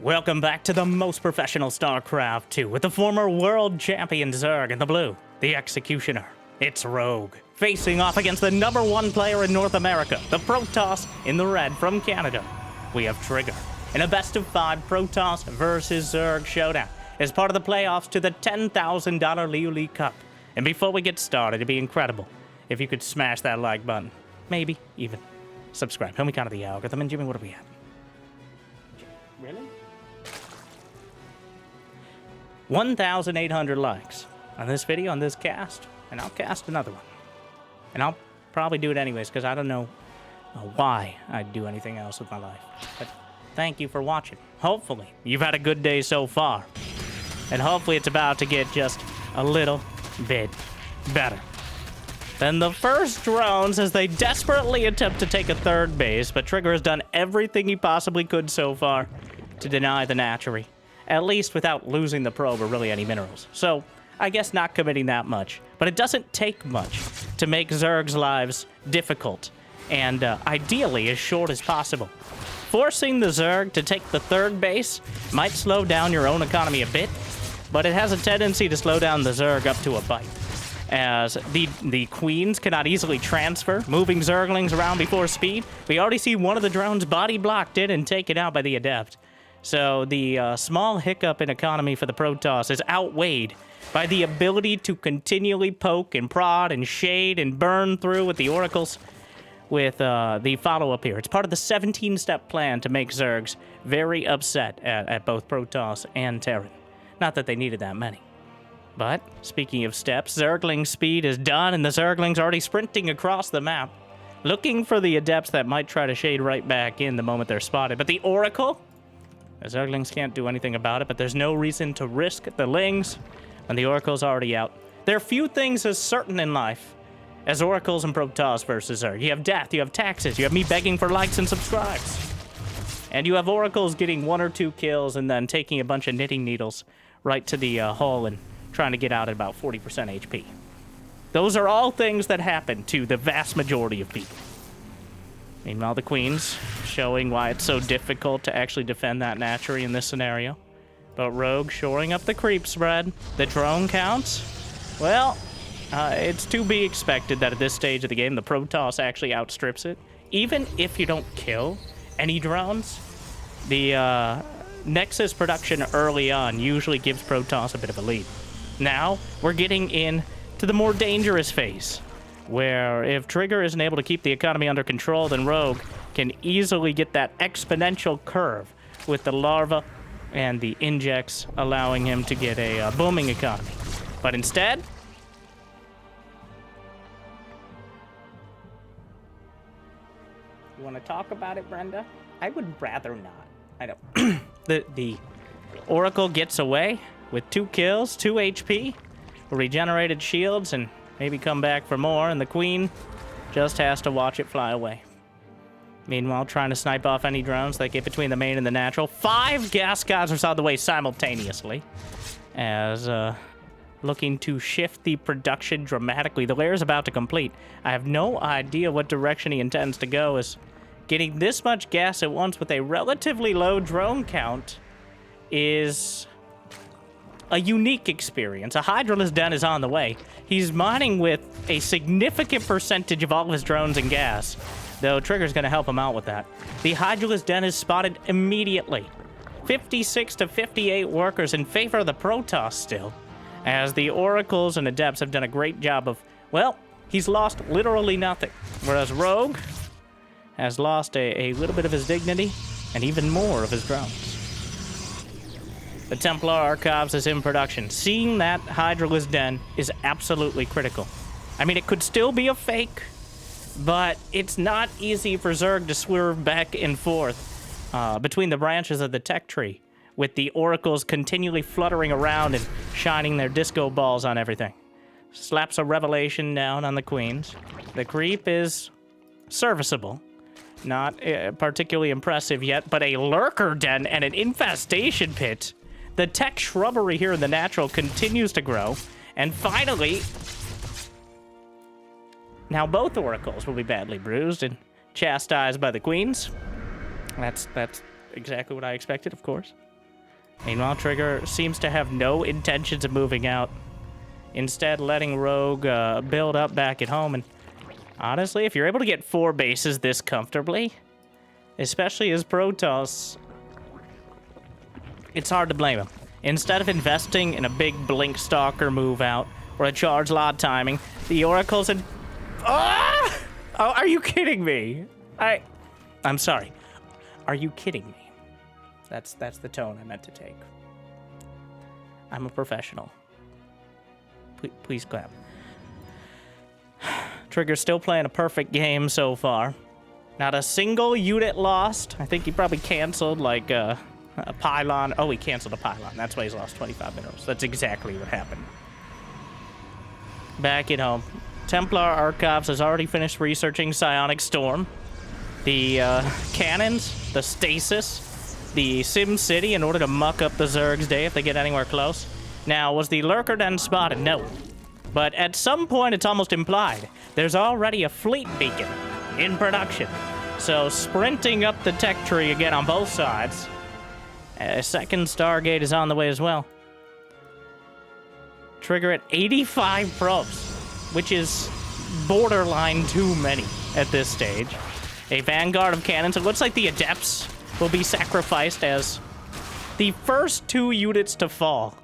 Welcome back to the most professional StarCraft 2 with the former world champion Zerg in the blue, the Executioner. It's Rogue, facing off against the #1 player in North America, the Protoss in the red from Canada. We have Trigger in a best-of-5 Protoss versus Zerg showdown as part of the playoffs to the $10,000 LiuLi Cup. And before we get started, it'd be incredible if you could smash that like button. Maybe even subscribe. Help me count the algorithm. And Jimmy, what are we at? Really? 1,800 likes on this video, on this cast, and I'll cast another one. And I'll probably do it anyways, because I don't know why I'd do anything else with my life. But thank you for watching. Hopefully, you've had a good day so far. And hopefully it's about to get just a little bit better. Then the first drones as they desperately attempt to take a third base, but Trigger has done everything he possibly could so far to deny the Natchery. At least without losing the probe or really any minerals. So, I guess not committing that much. But it doesn't take much to make Zerg's lives difficult, and ideally as short as possible. Forcing the Zerg to take the third base might slow down your own economy a bit, but it has a tendency to slow down the Zerg up to a bite. As the queens cannot easily transfer, moving Zerglings around before speed. We already see one of the drones body blocked in and taken out by the Adept. So the small hiccup in economy for the Protoss is outweighed by the ability to continually poke and prod and shade and burn through with the oracles with the follow-up here. It's part of the 17-step plan to make Zergs very upset at both Protoss and Terran. Not that they needed that many. But, speaking of steps, Zergling speed is done and the Zergling's already sprinting across the map, looking for the Adepts that might try to shade right back in the moment they're spotted. But the Oracle? The Zerglings can't do anything about it, but there's no reason to risk the Lings when the Oracle's already out. There are few things as certain in life as Oracles and Protoss versus Zerg. You have death, you have taxes, you have me begging for likes and subscribes. And you have Oracles getting 1 or 2 kills and then taking a bunch of knitting needles right to the hull and trying to get out at about 40% HP. Those are all things that happen to the vast majority of people. Meanwhile, the Queens showing why it's so difficult to actually defend that Natchery in this scenario. But Rogue shoring up the creep spread. The drone counts. Well, it's to be expected that at this stage of the game, the Protoss actually outstrips it. Even if you don't kill any drones, the Nexus production early on usually gives Protoss a bit of a lead. Now, we're getting in to the more dangerous phase, where if Trigger isn't able to keep the economy under control, then Rogue can easily get that exponential curve with the larva and the injects, allowing him to get a booming economy. But instead, you want to talk about it, Brenda? I would rather not. I don't. The Oracle gets away with 2 kills, 2 HP, regenerated shields, and maybe come back for more, and the Queen just has to watch it fly away. Meanwhile, trying to snipe off any drones that get between the main and the natural. 5 gas geysers on the way simultaneously, as looking to shift the production dramatically. The layer is about to complete. I have no idea what direction he intends to go, as getting this much gas at once with a relatively low drone count is a unique experience. A Hydralisk Den is on the way. He's mining with a significant percentage of all of his drones and gas, though Trigger's going to help him out with that. The Hydralisk Den is spotted immediately. 56 to 58 workers in favor of the Protoss still, as the Oracles and Adepts have done a great job of, well, he's lost literally nothing, whereas Rogue has lost a little bit of his dignity and even more of his drones. The Templar Archives is in production. Seeing that Hydralisk Den is absolutely critical. I mean, it could still be a fake, but it's not easy for Zerg to swerve back and forth between the branches of the tech tree, with the Oracles continually fluttering around and shining their disco balls on everything. Slaps a Revelation down on the Queens. The creep is serviceable. Not particularly impressive yet, but a Lurker Den and an Infestation Pit. The tech shrubbery here in the natural continues to grow. And finally, now both Oracles will be badly bruised and chastised by the Queens. That's exactly what I expected, of course. Meanwhile, Trigger seems to have no intentions of moving out. Instead, letting Rogue build up back at home. And honestly, if you're able to get 4 bases this comfortably, especially as Protoss, it's hard to blame him. Instead of investing in a big Blink Stalker move out or a charge lot timing, the Oracle's in... Ah! Oh, are you kidding me? I'm sorry. Are you kidding me? That's the tone I meant to take. I'm a professional. Please clap. Trigger's still playing a perfect game so far. Not a single unit lost. I think he probably canceled like a pylon. Oh, he canceled a pylon. That's why he's lost 25 minerals. That's exactly what happened. Back at home. Templar Archives has already finished researching Psionic Storm. The cannons, the stasis, the Sim City in order to muck up the Zerg's day if they get anywhere close. Now, was the Lurker then spotted? No. But at some point, it's almost implied. There's already a fleet beacon in production. So, sprinting up the tech tree again on both sides. A second Stargate is on the way as well. Trigger at 85 probes, which is borderline too many at this stage. A vanguard of cannons. It looks like the Adepts will be sacrificed as the first 2 units to fall.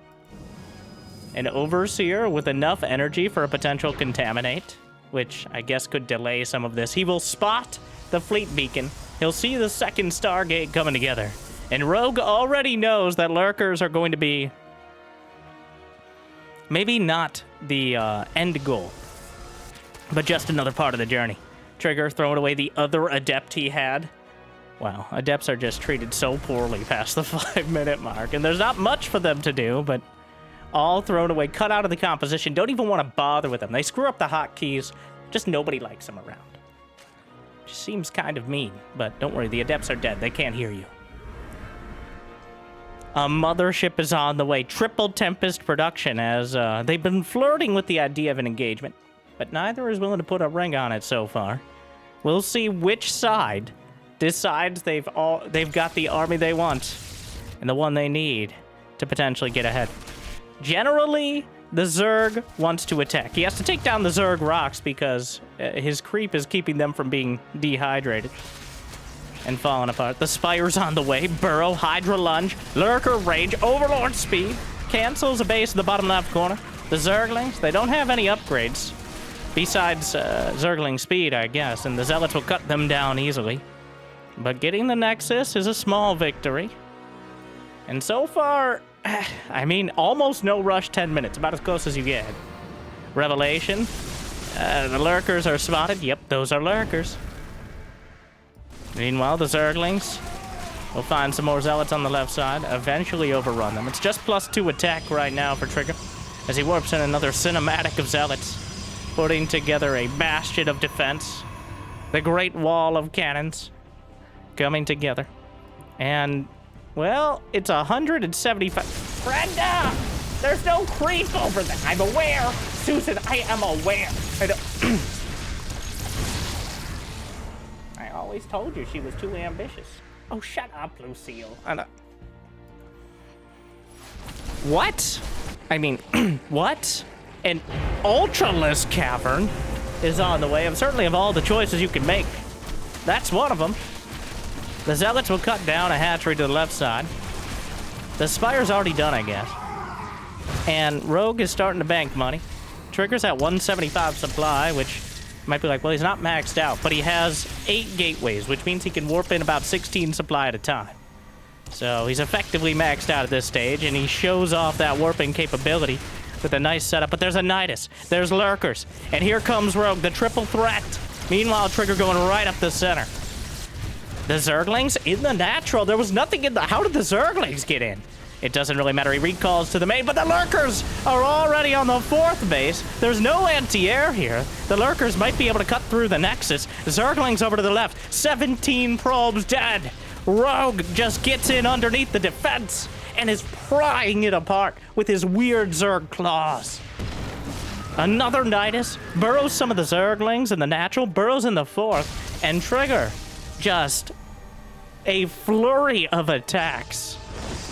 An Overseer with enough energy for a potential Contaminate, which I guess could delay some of this. He will spot the fleet beacon. He'll see the second Stargate coming together. And Rogue already knows that Lurkers are going to be maybe not the end goal, but just another part of the journey. Trigger throwing away the other Adept he had. Wow, Adepts are just treated so poorly past the 5-minute mark, and there's not much for them to do, but all thrown away, cut out of the composition. Don't even want to bother with them. They screw up the hotkeys. Just nobody likes them around. Just seems kind of mean, but don't worry, the Adepts are dead. They can't hear you. A mothership is on the way. Triple Tempest production, as they've been flirting with the idea of an engagement, but neither is willing to put a ring on it so far. We'll see which side decides they've got the army they want and the one they need to potentially get ahead. Generally, the Zerg wants to attack. He has to take down the Zerg rocks because his creep is keeping them from being dehydrated and falling apart. The Spire's on the way. Burrow, Hydra Lunge, Lurker Rage, Overlord Speed. Cancels a base in the bottom left corner. The Zerglings, they don't have any upgrades besides Zergling Speed, I guess, and the Zealots will cut them down easily. But getting the Nexus is a small victory. And so far, I mean, almost no rush 10 minutes, about as close as you get. Revelation. The Lurkers are spotted. Yep, those are Lurkers. Meanwhile, the Zerglings will find some more Zealots on the left side, eventually overrun them. It's just +2 attack right now for Trigger, as he warps in another cinematic of Zealots, putting together a bastion of defense. The Great Wall of Cannons coming together. And, well, it's 175. Brenda! There's no creep over there. I'm aware. Susan, I am aware. I always told you she was too ambitious. Oh, shut up, Lucille. What? I mean, what? An Ultralisk Cavern is on the way. Certainly of all the choices you can make, that's one of them. The Zealots will cut down a hatchery to the left side. The Spire's already done, I guess. And Rogue is starting to bank money. Trigger's at 175 supply, which might be like, well, he's not maxed out, but he has 8 gateways, which means he can warp in about 16 supply at a time. So he's effectively maxed out at this stage, and he shows off that warping capability with a nice setup. But there's a Nydus, there's Lurkers, and here comes Rogue, the triple threat. Meanwhile, Trigger going right up the center. The Zerglings in the natural. There was nothing in the... How did the Zerglings get in? It doesn't really matter. He recalls to the main, but the Lurkers are already on the 4th base. There's no anti-air here. The Lurkers might be able to cut through the Nexus. Zerglings over to the left. 17 probes dead. Rogue just gets in underneath the defense and is prying it apart with his weird Zerg claws. Another Nydus burrows some of the Zerglings in the natural, burrows in the 4th, and Trigger just A flurry of attacks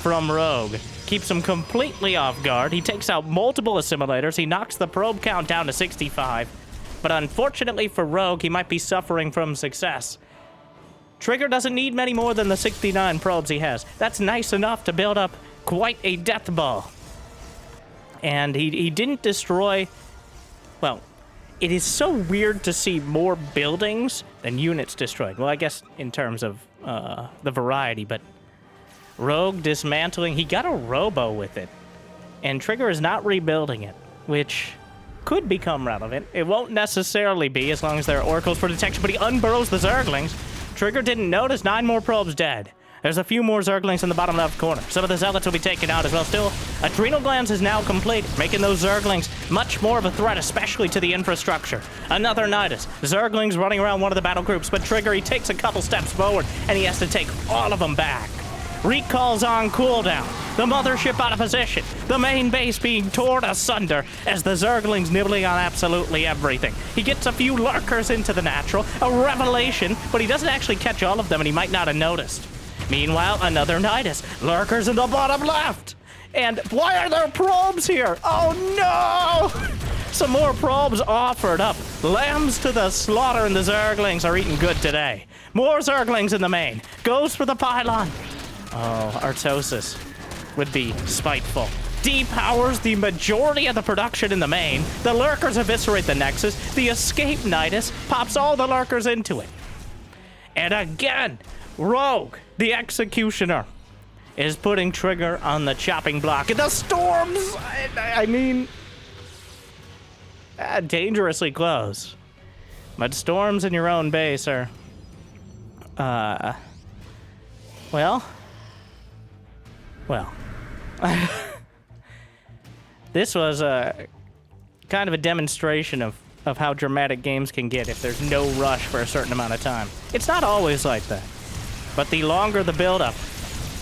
from Rogue keeps him completely off guard. He takes out multiple assimilators. He knocks the probe count down to 65. But unfortunately for Rogue, he might be suffering from success. Trigger doesn't need many more than the 69 probes he has. That's nice enough to build up quite a death ball. And he didn't destroy... Well, it is so weird to see more buildings than units destroyed. Well, I guess in terms of the variety, but Rogue dismantling, he got a robo with it. And Trigger is not rebuilding it, which could become relevant. It won't necessarily be as long as there are oracles for detection, but he unburrows the Zerglings. Trigger didn't notice 9 more probes dead. There's a few more Zerglings in the bottom left corner. Some of the Zealots will be taken out as well. Still, Adrenal Glands is now complete, making those Zerglings much more of a threat, especially to the infrastructure. Another Nydus. Zerglings running around one of the battle groups, but Trigger, he takes a couple steps forward, and he has to take all of them back. Recalls on cooldown. The mothership out of position. The main base being torn asunder as the Zerglings nibbling on absolutely everything. He gets a few lurkers into the natural. A revelation, but he doesn't actually catch all of them, and he might not have noticed. Meanwhile, another Nydus. Lurkers in the bottom left. And why are there probes here? Oh no! Some more probes offered up. Lambs to the slaughter, and the Zerglings are eating good today. More Zerglings in the main. Goes for the pylon. Oh, Artosis would be spiteful. Depowers the majority of the production in the main. The Lurkers eviscerate the Nexus. The escape Nydus pops all the Lurkers into it. And again, Rogue, the Executioner, is putting Trigger on the chopping block. And the Storms, I mean, dangerously close. But Storms in your own base are, well. This was kind of a demonstration of how dramatic games can get if there's no rush for a certain amount of time. It's not always like that. But the longer the build-up,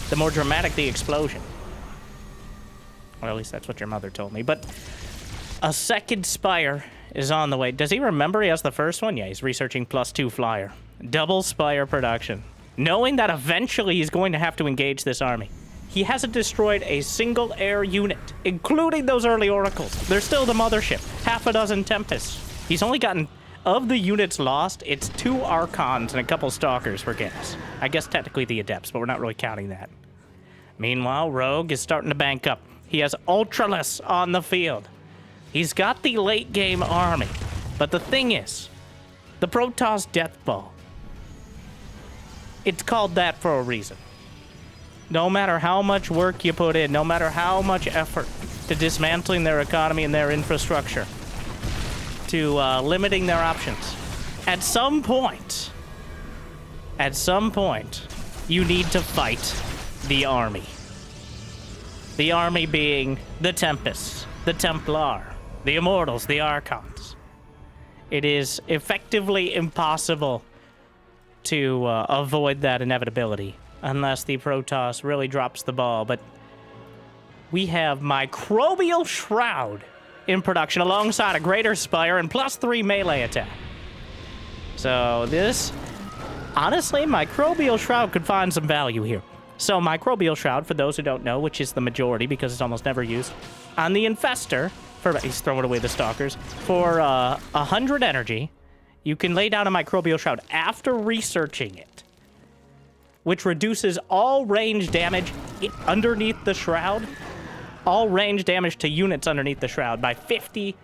the more dramatic the explosion. Or at least that's what your mother told me. But a second Spire is on the way. Does he remember he has the first one? Yeah, he's researching +2 flyer. Double Spire production. Knowing that eventually he's going to have to engage this army. He hasn't destroyed a single air unit, including those early oracles. They're still the mothership. Half a dozen Tempests. He's only gotten, of the units lost, it's 2 Archons and a couple Stalkers for gas. I guess technically the Adepts, but we're not really counting that. Meanwhile, Rogue is starting to bank up. He has Ultralisk on the field. He's got the late game army. But the thing is, the Protoss deathball, it's called that for a reason. No matter how much work you put in, no matter how much effort to dismantling their economy and their infrastructure, to limiting their options, at some point, you need to fight the army. The army being the Tempests, the Templar, the Immortals, the Archons. It is effectively impossible to avoid that inevitability. Unless the Protoss really drops the ball. But we have Microbial Shroud in production alongside a Greater Spire and +3 melee attack. So this, honestly, Microbial Shroud could find some value here. So Microbial Shroud, for those who don't know, which is the majority because it's almost never used, on the Infestor, he's throwing away the Stalkers, for 100 energy, you can lay down a Microbial Shroud after researching it, which reduces all range damage underneath the Shroud, all range damage to units underneath the Shroud by 50%.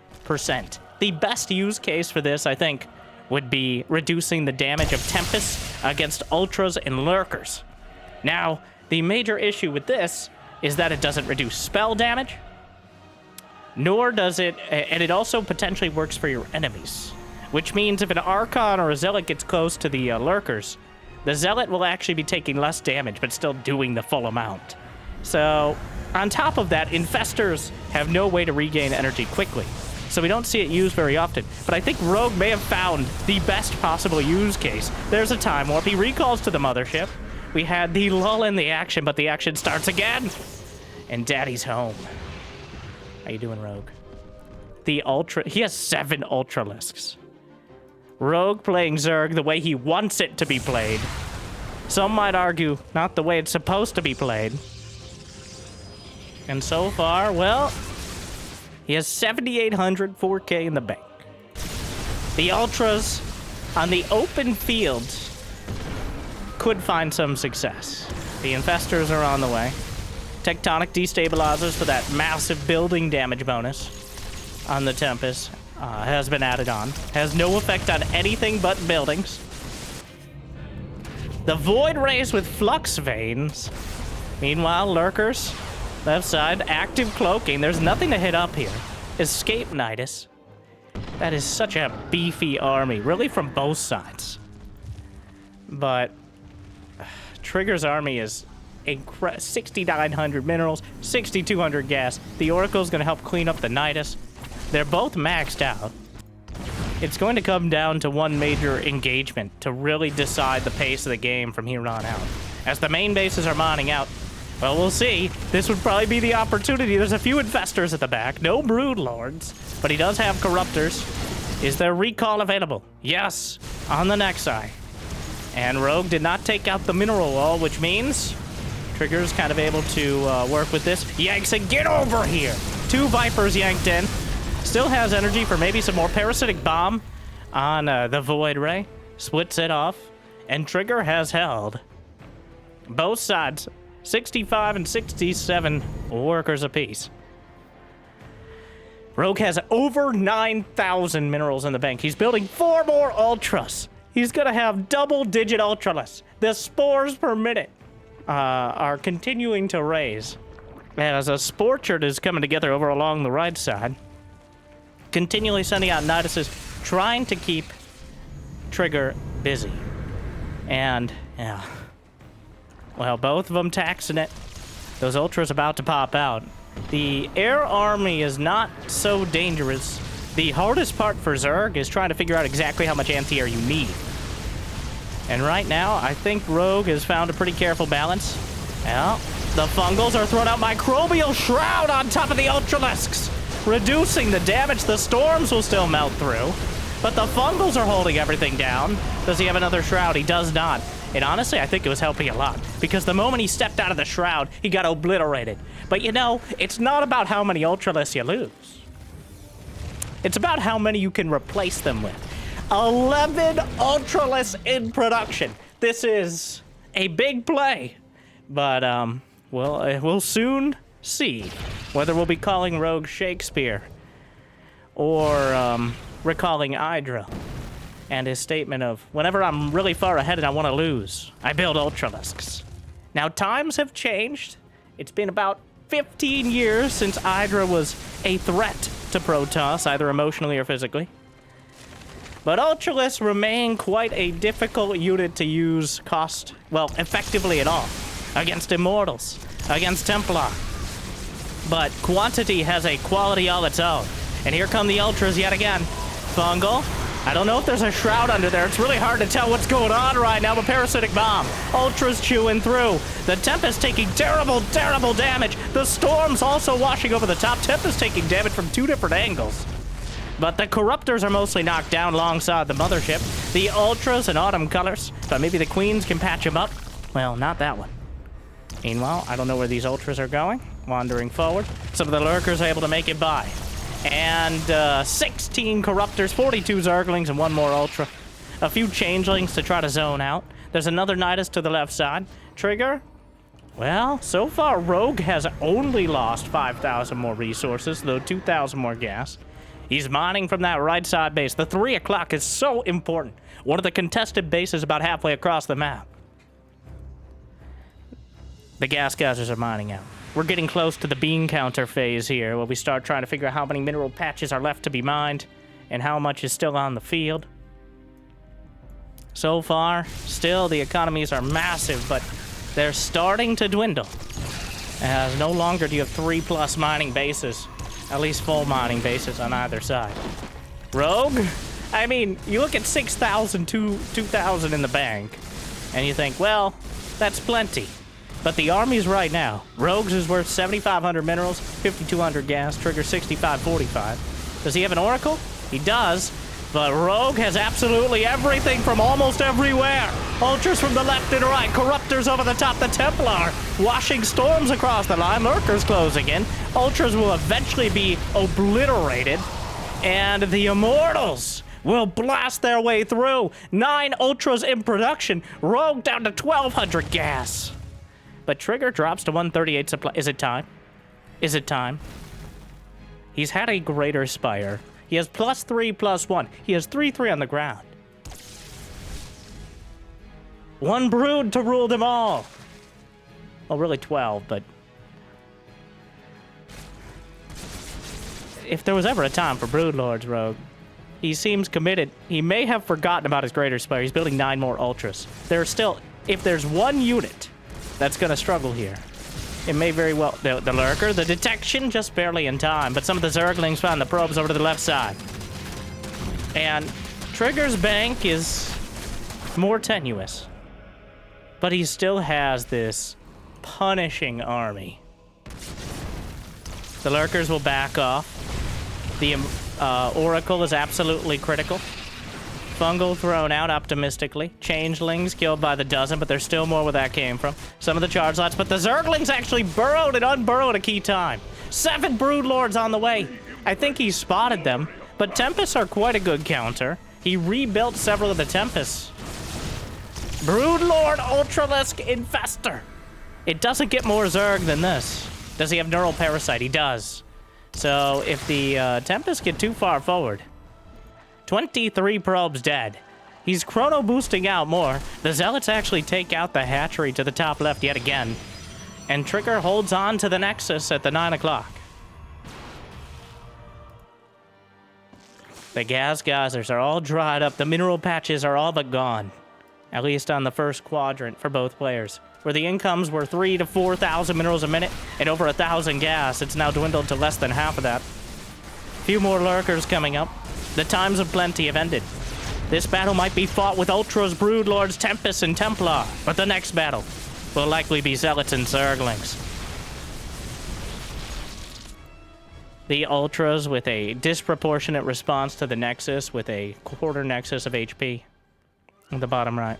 The best use case for this, I think, would be reducing the damage of Tempests against Ultras and Lurkers. Now, the major issue with this is that it doesn't reduce spell damage, nor does it, and it also potentially works for your enemies, which means if an Archon or a Zealot gets close to the Lurkers, the Zealot will actually be taking less damage, but still doing the full amount. So, on top of that, Infestors have no way to regain energy quickly. So we don't see it used very often. But I think Rogue may have found the best possible use case. There's a time warp. He recalls to the mothership. We had the lull in the action, but the action starts again. And Daddy's home. How you doing, Rogue? He has 7 Ultralisks. Rogue playing Zerg the way he wants it to be played. Some might argue not the way it's supposed to be played. And so far, well, he has 7,800 4K in the bank. The Ultras on the open field could find some success. The Infestors are on the way. Tectonic destabilizers for that massive building damage bonus on the Tempest has been added on. Has no effect on anything but buildings. The Void Rays with Flux Veins. Meanwhile, Lurkers, left side, active cloaking. There's nothing to hit up here. Escape Nydus. That is such a beefy army, really from both sides. But Trigger's army is 6,900 minerals, 6,200 gas. The Oracle's going to help clean up the Nydus. They're both maxed out. It's going to come down to one major engagement to really decide the pace of the game from here on out. As the main bases are mining out, well, we'll see. This would probably be the opportunity. There's a few Infestors at the back. No Broodlords, but he does have Corruptors. Is there recall available? Yes, on the next eye. And Rogue did not take out the mineral wall, which means Trigger's kind of able to work with this. Yanks it, get over here! 2 Vipers yanked in. Still has energy for maybe some more Parasitic Bomb on the Void Ray. Splits it off. And Trigger has held both sides, 65 and 67 workers apiece. Rogue has over 9,000 minerals in the bank. He's building 4 more Ultras. He's gonna have double-digit Ultralisk. The spores per minute are continuing to raise as a Sporchard is coming together over along the right side. Continually sending out Nyduses, trying to keep Trigger busy. And, yeah. Well, both of them taxing it. Those Ultras about to pop out. The air army is not so dangerous. The hardest part for Zerg is trying to figure out exactly how much anti-air you need. And right now, I think Rogue has found a pretty careful balance. Well, the Fungals are throwing out Microbial Shroud on top of the Ultralisks, reducing the damage. The Storms will still melt through, but the Fungals are holding everything down. Does he have another Shroud? He does not. And honestly, I think it was helping a lot, because the moment he stepped out of the Shroud, he got obliterated. But you know, it's not about how many Ultralisks you lose. It's about how many you can replace them with. 11 Ultralisks in production. This is a big play, but we'll soon see whether we'll be calling Rogue Shakespeare or recalling Hydra and his statement of, whenever I'm really far ahead and I want to lose, I build Ultralisks. Now, times have changed. It's been about 15 years since Hydra was a threat to Protoss, either emotionally or physically. But Ultralisks remain quite a difficult unit to use effectively at all. Against Immortals, against Templar. But quantity has a quality all its own. And here come the Ultras yet again. Fungal. I don't know if there's a Shroud under there. It's really hard to tell what's going on right now, but Parasitic Bomb. Ultras chewing through. The Tempest taking terrible, terrible damage. The Storm's also washing over the top. Tempest taking damage from 2 different angles. But the Corruptors are mostly knocked down alongside the Mothership. The Ultras in Autumn colors, but maybe the Queens can patch them up. Well, not that one. Meanwhile, I don't know where these Ultras are going. Wandering forward. Some of the Lurkers are able to make it by. And 16 Corruptors, 42 Zerglings, and 1 more Ultra. A few Changelings to try to zone out. There's another Nydus to the left side. Trigger? Well, so far, Rogue has only lost 5,000 more resources, though 2,000 more gas. He's mining from that right side base. The 3 o'clock is so important. One of the contested bases about halfway across the map. The gas gathers are mining out. We're getting close to the bean counter phase here, where we start trying to figure out how many mineral patches are left to be mined and how much is still on the field. So far, still the economies are massive, but they're starting to dwindle. As no longer do you have 3+ mining bases, at least full mining bases on either side. Rogue? I mean, you look at 6,000, 2,000 in the bank, and you think, well, that's plenty. But the armies right now, Rogue's is worth 7,500 minerals, 5,200 gas, Trigger 6,545. Does he have an Oracle? He does, But Rogue has absolutely everything from almost everywhere. Ultras from the left and right, Corruptors over the top, the Templar washing storms across the line, Lurkers closing in. Ultras will eventually be obliterated, and the Immortals will blast their way through. 9 Ultras in production, Rogue down to 1,200 gas. But Trigger drops to 138 supply. Is it time? Is it time? He's had a greater Spire. He has +3/+1. He has 3/3 on the ground. 1 brood to rule them all. Well, really 12, but if there was ever a time for brood lords, Rogue, he seems committed. He may have forgotten about his greater Spire. He's building 9 more Ultras. There's still, if there's one unit that's going to struggle here, it may very well... The Lurker, the detection, just barely in time. But some of the Zerglings found the probes over to the left side. And Trigger's bank is more tenuous. But he still has this punishing army. The Lurkers will back off. The Oracle is absolutely critical. Fungal thrown out optimistically. Changelings killed by the dozen, but there's still more where that came from. Some of the charge lots, but the Zerglings actually burrowed and unburrowed a key time. 7 Brood Lords on the way. I think he spotted them, but Tempests are quite a good counter. He rebuilt several of the Tempests. Brood Lord Ultralisk Infestor. It doesn't get more Zerg than this. Does he have Neural Parasite? He does. So if the Tempests get too far forward, 23 probes dead. He's chrono boosting out more. The Zealots actually take out the hatchery to the top left yet again. And Trigger holds on to the Nexus at the 9 o'clock. The gas geysers are all dried up. The mineral patches are all but gone. At least on the first quadrant for both players. Where the incomes were 3,000 to 4,000 minerals a minute and over 1,000 gas, it's now dwindled to less than half of that. Few more Lurkers coming up. The times of plenty have ended. This battle might be fought with Ultras, Brood Lords, Tempests, and Templar, but the next battle will likely be Zealots and Zerglings. The Ultras with a disproportionate response to the Nexus with a quarter Nexus of HP in the bottom right.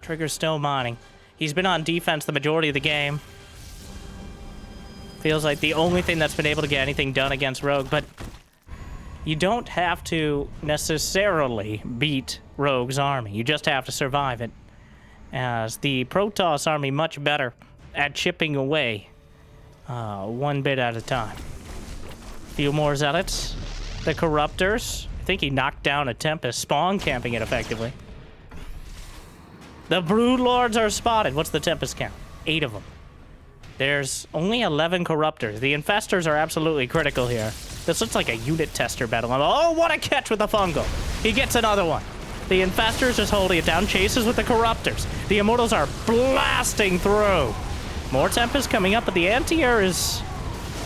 Trigger's still mining. He's been on defense the majority of the game. Feels like the only thing that's been able to get anything done against Rogue, but you don't have to necessarily beat Rogue's army. You just have to survive it. As the Protoss army much better at chipping away one bit at a time. Few more Zealots. The Corruptors. I think he knocked down a Tempest, spawn camping it effectively. The Brood Lords are spotted. What's the Tempest count? 8 of them. There's only 11 Corruptors. The Infestors are absolutely critical here. This looks like a unit tester battle. Oh, what a catch with the Fungal. He gets another one. The Infestors just holding it down. Chases with the Corruptors. The Immortals are blasting through. More Tempest coming up, but the anti-air is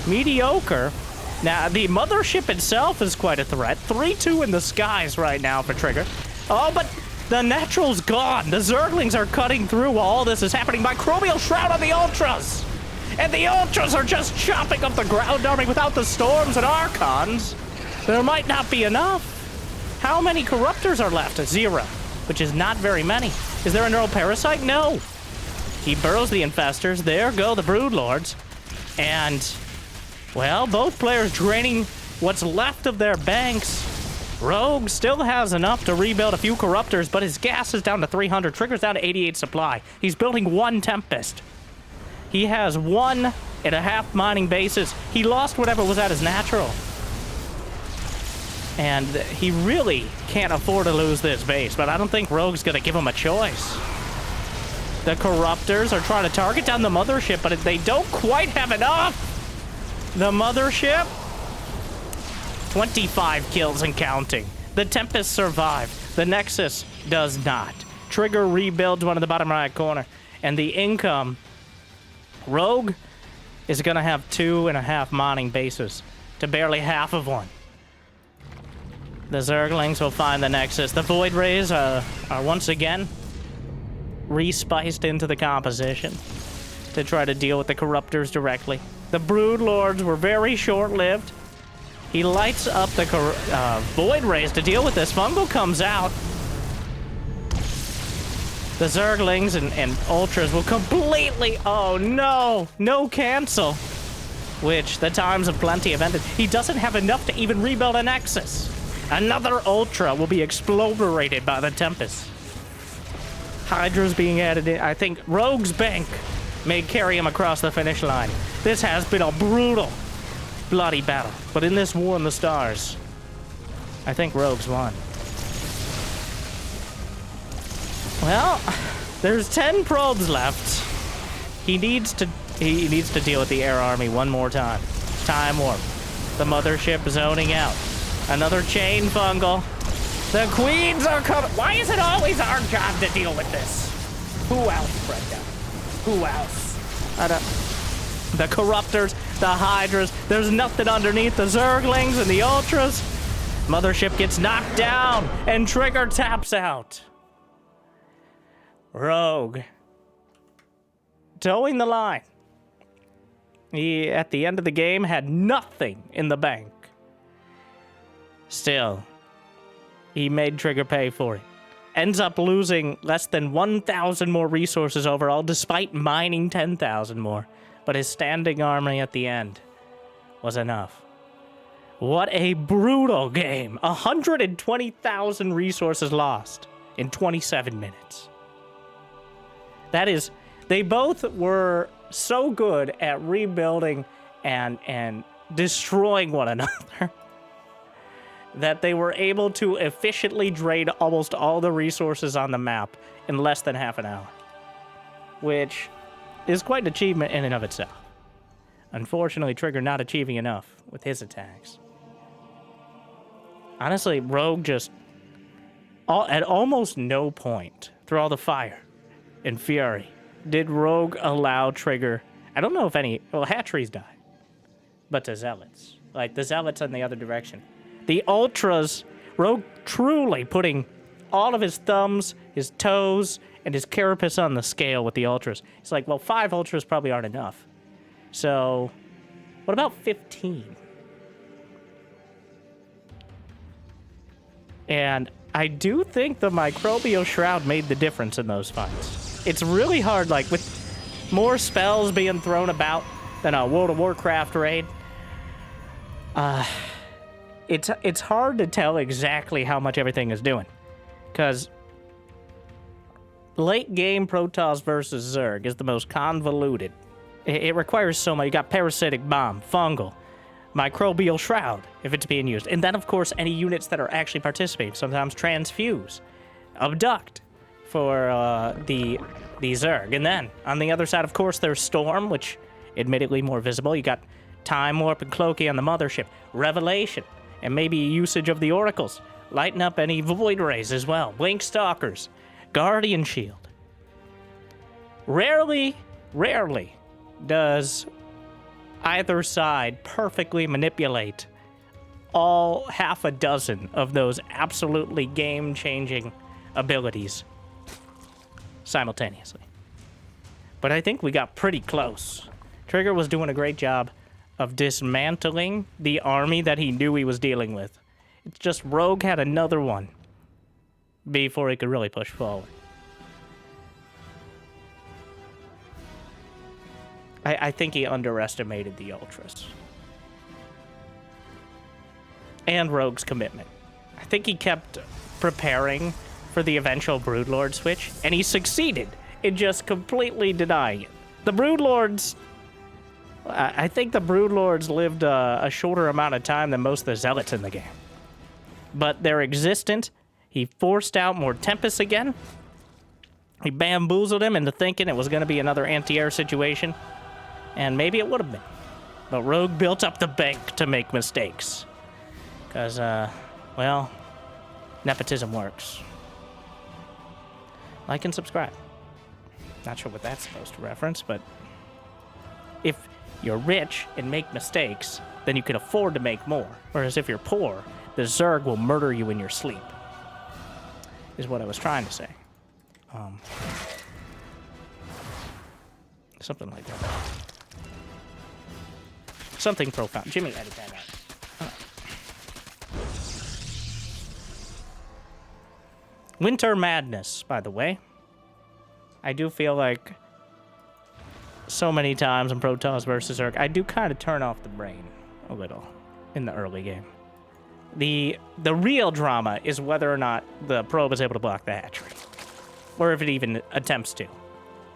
mediocre. Now, the Mothership itself is quite a threat. 3-2 in the skies right now for Trigger. Oh, but the Natural's gone. The Zerglings are cutting through while all this is happening. Microbial Shroud on the Ultras. And the Ultras are just chopping up the ground army without the Storms and Archons. There might not be enough. How many Corruptors are left? 0, which is not very many. Is there a Neural Parasite? No. He burrows the Infestors. There go the Brood Lords. And, well, both players draining what's left of their banks. Rogue still has enough to rebuild a few Corruptors, but his gas is down to 300. Trigger's down to 88 supply. He's building 1 Tempest. He has 1.5 mining bases. He lost whatever was at his natural. And he really can't afford to lose this base, but I don't think Rogue's going to give him a choice. The Corruptors are trying to target down the Mothership, but they don't quite have enough. The Mothership, 25 kills and counting. The Tempest survive. The Nexus does not. Trigger rebuilds one in the bottom right corner. And the income, Rogue is going to have 2.5 mining bases to barely half of one. The Zerglings will find the Nexus. The Void Rays are once again re-spiced into the composition to try to deal with the Corruptors directly. The Brood Lords were very short-lived. He lights up the Void Rays to deal with this. Fungal comes out. The Zerglings and Ultras will completely... Oh, no. No cancel. Which, the times of plenty have ended. He doesn't have enough to even rebuild a Nexus. Another Ultra will be exploderated by the Tempest. Hydra's being added in. I think Rogue's Bank may carry him across the finish line. This has been a brutal, bloody battle. But in this war in the stars, I think Rogue's won. Well, there's 10 probes left. He needs to deal with the air army one more time. Time warp. The mothership zoning out. Another chain fungal. The queens are coming. Why is it always our job to deal with this? Who else, Brenda? Who else? The corruptors, the hydras. There's nothing underneath the zerglings and the ultras. Mothership gets knocked down and Trigger taps out. Rogue. Towing the line. He, at the end of the game, had nothing in the bank. Still, he made Trigger pay for it. Ends up losing less than 1,000 more resources overall, despite mining 10,000 more. But his standing army at the end was enough. What a brutal game. 120,000 resources lost in 27 minutes. That is, they both were so good at rebuilding and destroying one another that they were able to efficiently drain almost all the resources on the map in less than half an hour, which is quite an achievement in and of itself. Unfortunately, Trigger not achieving enough with his attacks. Honestly, Rogue just, at almost no point through all the fire and fury, did Rogue allow Trigger, I don't know if any, well, hatcheries died, but to Zealots. Like, the Zealots in the other direction. The Ultras, Rogue truly putting all of his thumbs, his toes, and his carapace on the scale with the Ultras. It's like, well, 5 Ultras probably aren't enough. So, what about 15? And I do think the Microbial Shroud made the difference in those fights. It's really hard, like, with more spells being thrown about than a World of Warcraft raid. It's hard to tell exactly how much everything is doing. Because late game Protoss versus Zerg is the most convoluted. It requires so much. You got Parasitic Bomb, Fungal, Microbial Shroud, if it's being used. And then, of course, any units that are actually participating. Sometimes Transfuse, Abduct for the Zerg. And then, on the other side, of course, there's Storm, which admittedly more visible. You got Time Warp and Cloaky on the Mothership. Revelation, and maybe usage of the Oracles. Lighten up any Void Rays as well. Blink Stalkers. Guardian Shield. Rarely does either side perfectly manipulate all half a dozen of those absolutely game-changing abilities simultaneously. But I think we got pretty close. Trigger was doing a great job of dismantling the army that he knew he was dealing with. It's just Rogue had another one before he could really push forward. I think he underestimated the Ultras. And Rogue's commitment. I think he kept preparing for the eventual Broodlord switch, and he succeeded in just completely denying it. The Broodlords, I think the Broodlords lived a shorter amount of time than most of the Zealots in the game. But they're existent. He forced out more Tempests again. He bamboozled him into thinking it was going to be another anti-air situation. And maybe it would have been. But Rogue built up the bank to make mistakes. Because, well, nepotism works. Like and subscribe. Not sure what that's supposed to reference, but if you're rich and make mistakes, then you can afford to make more. Whereas if you're poor, the Zerg will murder you in your sleep. Is what I was trying to say. Something like that. Something profound. Jimmy, edit that out. Winter Madness, by the way. I do feel like so many times in Protoss versus Zerg, I do kind of turn off the brain a little in the early game. The real drama is whether or not the probe is able to block the hatchery, or if it even attempts to.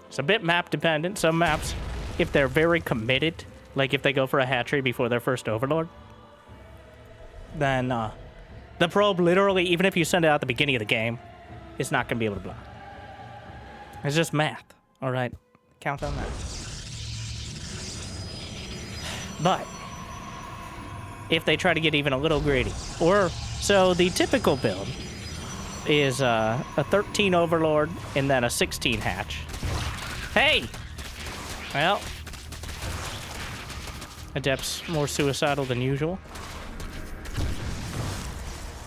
It's a bit map dependent. Some maps, if they're very committed, like if they go for a hatchery before their first overlord, then the probe literally, even if you send it out at the beginning of the game, is not going to be able to block. It's just math, all right? Count on that. But if they try to get even a little greedy, so the typical build is a 13 overlord and then a 16 hatch. Hey! Well, Adept's more suicidal than usual.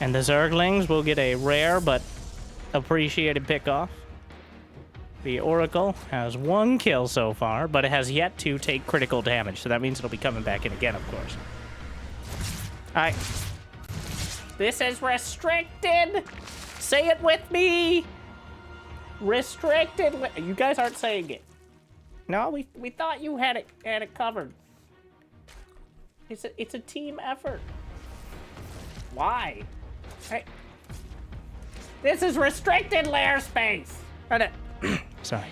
And the Zerglings will get a rare but appreciated pickoff. The Oracle has 1 kill so far, but it has yet to take critical damage, so that means it'll be coming back in again, of course. Alright. This is restricted! Say it with me! Restricted! You guys aren't saying it. No, we thought you had it covered. It's a team effort. Why? Hey. This is restricted lair space! Sorry.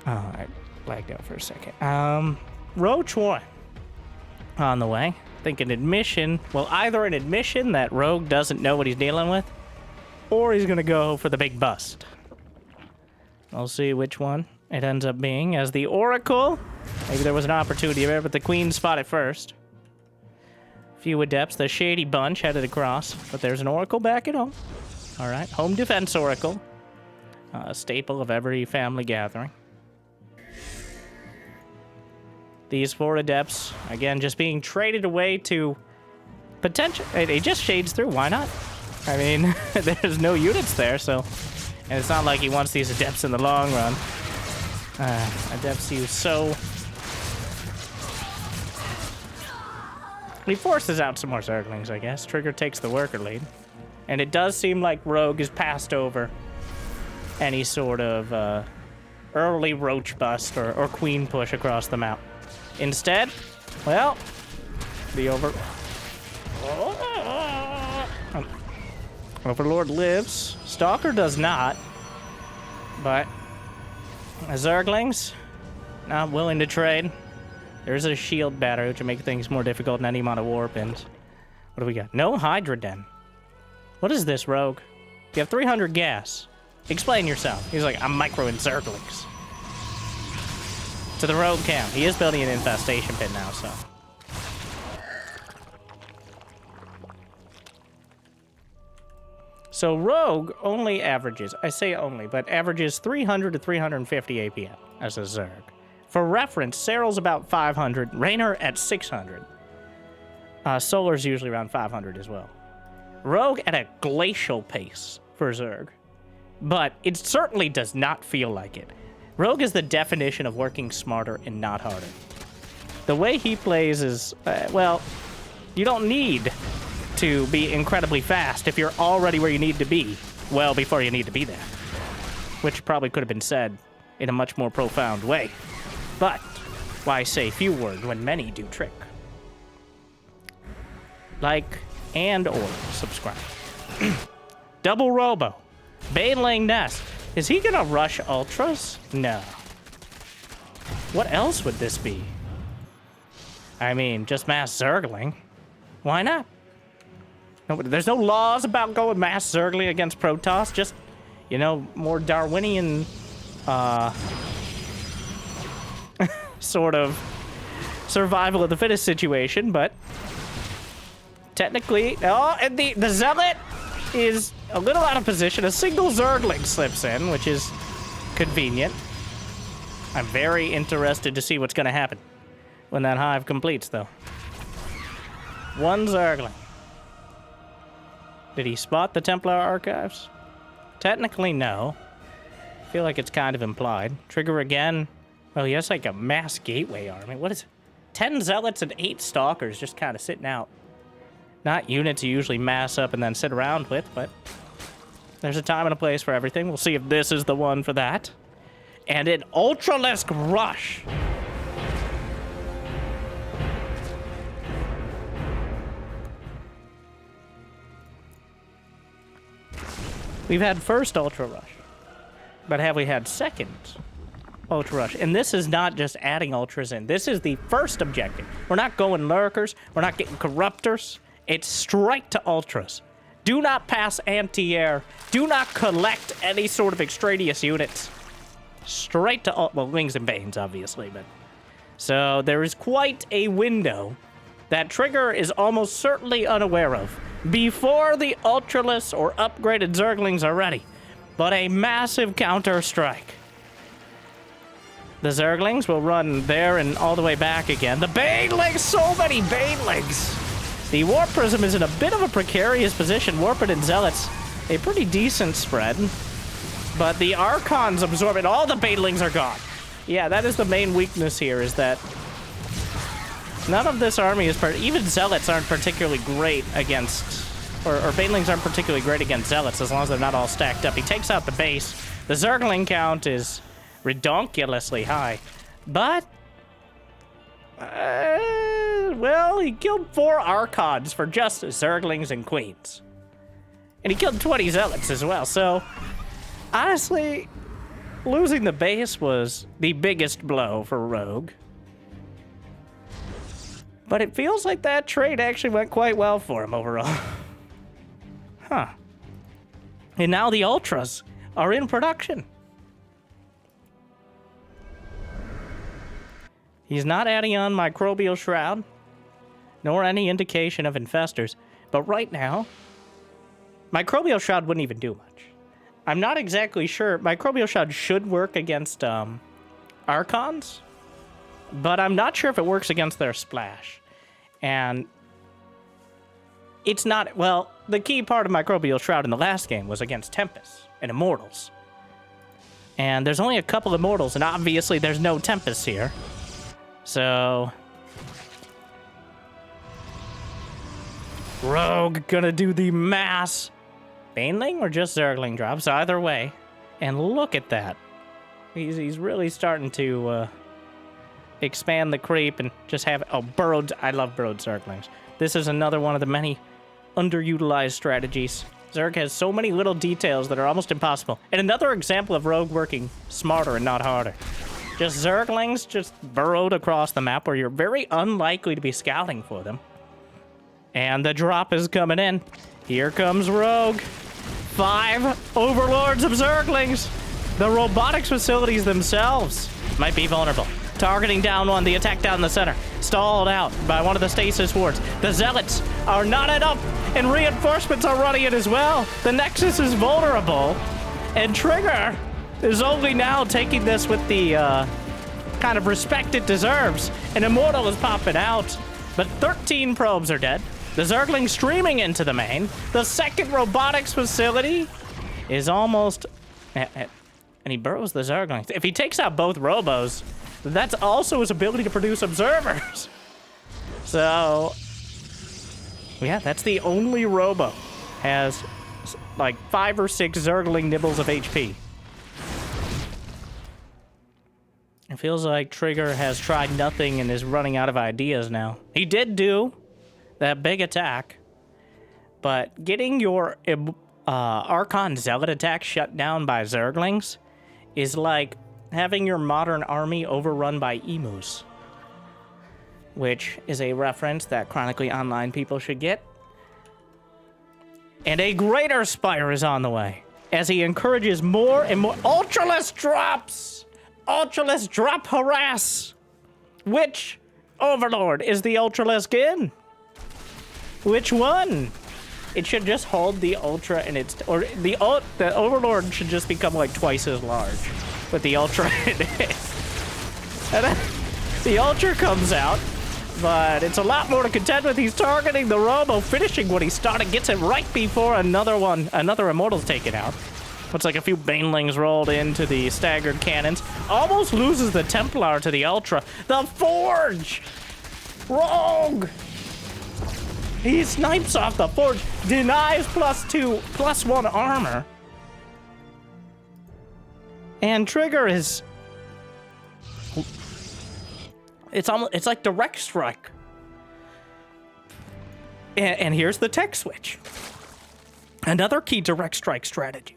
Oh, I blacked out for a second. Roach 1 on the way. I think an admission, well, either an admission that Rogue doesn't know what he's dealing with, or he's gonna go for the big bust. I'll see which one it ends up being. As the Oracle, maybe there was an opportunity there, but the Queen spotted first. Few Adepts, the Shady Bunch headed across, but there's an Oracle back at home. All right, home defense Oracle, a staple of every family gathering. These 4 Adepts, again, just being traded away to potential. It just shades through. Why not? I mean, there's no units there, so, and it's not like he wants these Adepts in the long run. Adepts use so. He forces out some more Zerglings, I guess. Trigger takes the worker lead. And it does seem like Rogue is passed over any sort of early Roach bust or Queen push across the map. Instead, well, the Overlord lives. Stalker does not. But Zerglings, not willing to trade. There's a shield battery, which will make things more difficult than any amount of war pins. What do we got? No Hydra Den. What is this, Rogue? You have 300 gas. Explain yourself. He's like, I'm microing Zerglings. To the Rogue camp. He is building an infestation pit now, so. So Rogue only averages, I say only, but averages 300 to 350 APM as a Zerg. For reference, Cyril's about 500, Raynor at 600. Solar's usually around 500 as well. Rogue at a glacial pace for Zerg, but it certainly does not feel like it. Rogue is the definition of working smarter and not harder. The way he plays is, well, you don't need to be incredibly fast if you're already where you need to be well before you need to be there, which probably could have been said in a much more profound way. But why say few words when many do trick? Like and or subscribe. Double Robo. Baneling Nest. Is he gonna rush Ultras? No. What else would this be? I mean, just Mass Zergling. Why not? No, there's no laws about going Mass Zergling against Protoss. Just, you know, more Darwinian, sort of survival of the fittest situation, but technically, oh, and the Zealot is a little out of position. A single Zergling slips in, which is convenient. I'm very interested to see what's going to happen when that hive completes, though. 1 Zergling. Did he spot the Templar archives? Technically, no. I feel like it's kind of implied. Trigger again. Oh, he has like a mass gateway army. What is it? 10 Zealots and 8 Stalkers just kind of sitting out. Not units you usually mass up and then sit around with, but there's a time and a place for everything. We'll see if this is the one for that. And an Ultralisk Rush. We've had first Ultra Rush, but have we had second Ultra Rush? And this is not just adding Ultras in. This is the first objective. We're not going Lurkers. We're not getting Corruptors. It's straight to Ultras. Do not pass anti-air. Do not collect any sort of extraneous units. Straight to, well, Wings and Banes, obviously, but... So there is quite a window that Trigger is almost certainly unaware of before the Ultralisks or upgraded Zerglings are ready. But a massive counter-strike. The Zerglings will run there and all the way back again. The Banelings, so many Banelings! The Warp Prism is in a bit of a precarious position. Warped and Zealots, a pretty decent spread. But the Archons absorb it. All the Banelings are gone. Yeah, that is the main weakness here, is that none of this army is... Even Zealots aren't particularly great against... Or Banelings aren't particularly great against Zealots, as long as they're not all stacked up. He takes out the base. The Zergling count is redonkulously high. But... well, he killed 4 Archons for just Zerglings and Queens. And he killed 20 Zealots as well, so... Honestly, losing the base was the biggest blow for Rogue. But it feels like that trade actually went quite well for him overall. Huh. And now the Ultras are in production. He's not adding on Microbial Shroud, nor any indication of Infestors. But right now, Microbial Shroud wouldn't even do much. I'm not exactly sure. Microbial Shroud should work against Archons, but I'm not sure if it works against their splash. And it's not... Well, the key part of Microbial Shroud in the last game was against Tempests and Immortals. And there's only a couple Immortals, and obviously there's no Tempests here. So... Rogue gonna do the mass... Baneling or just Zergling drops, either way. And look at that. He's really starting to expand the creep and just have... Oh, burrowed... I love burrowed Zerglings. This is another one of the many underutilized strategies. Zerg has so many little details that are almost impossible. And another example of Rogue working smarter and not harder. Just Zerglings just burrowed across the map where you're very unlikely to be scouting for them. And the drop is coming in. Here comes Rogue. 5 Overlords of Zerglings. The robotics facilities themselves might be vulnerable. Targeting down one, the attack down the center. Stalled out by one of the stasis wards. The Zealots are not enough, and reinforcements are running it as well. The Nexus is vulnerable, and Trigger is only now taking this with the kind of respect it deserves. An Immortal is popping out, but 13 probes are dead. The Zergling streaming into the main. The second robotics facility is almost... And he burrows the Zerglings. If he takes out both robos, that's also his ability to produce observers. So... Yeah, that's the only robo. Has like 5 or 6 Zergling nibbles of HP. It feels like Trigger has tried nothing and is running out of ideas now. He did do that big attack, but getting your Archon Zealot attack shut down by Zerglings is like having your modern army overrun by emus, which is a reference that Chronically Online people should get. And a greater Spire is on the way, as he encourages more and more Ultralisk drops! Ultralisk drop harass! Which Overlord is the Ultralisk in? Which one? It should just hold the Ultra in its... Or the Overlord should just become like twice as large with the Ultra in it. And then the Ultra comes out, but it's a lot more to contend with. He's targeting the Robo, finishing what he started, gets it right before another Immortal's taken out. Looks like a few Banelings rolled into the staggered cannons. Almost loses the Templar to the Ultra. The Forge! Rogue! He snipes off the forge, denies +2, +1 armor. And Trigger is... It's like direct strike. And here's the tech switch. Another key direct strike strategy.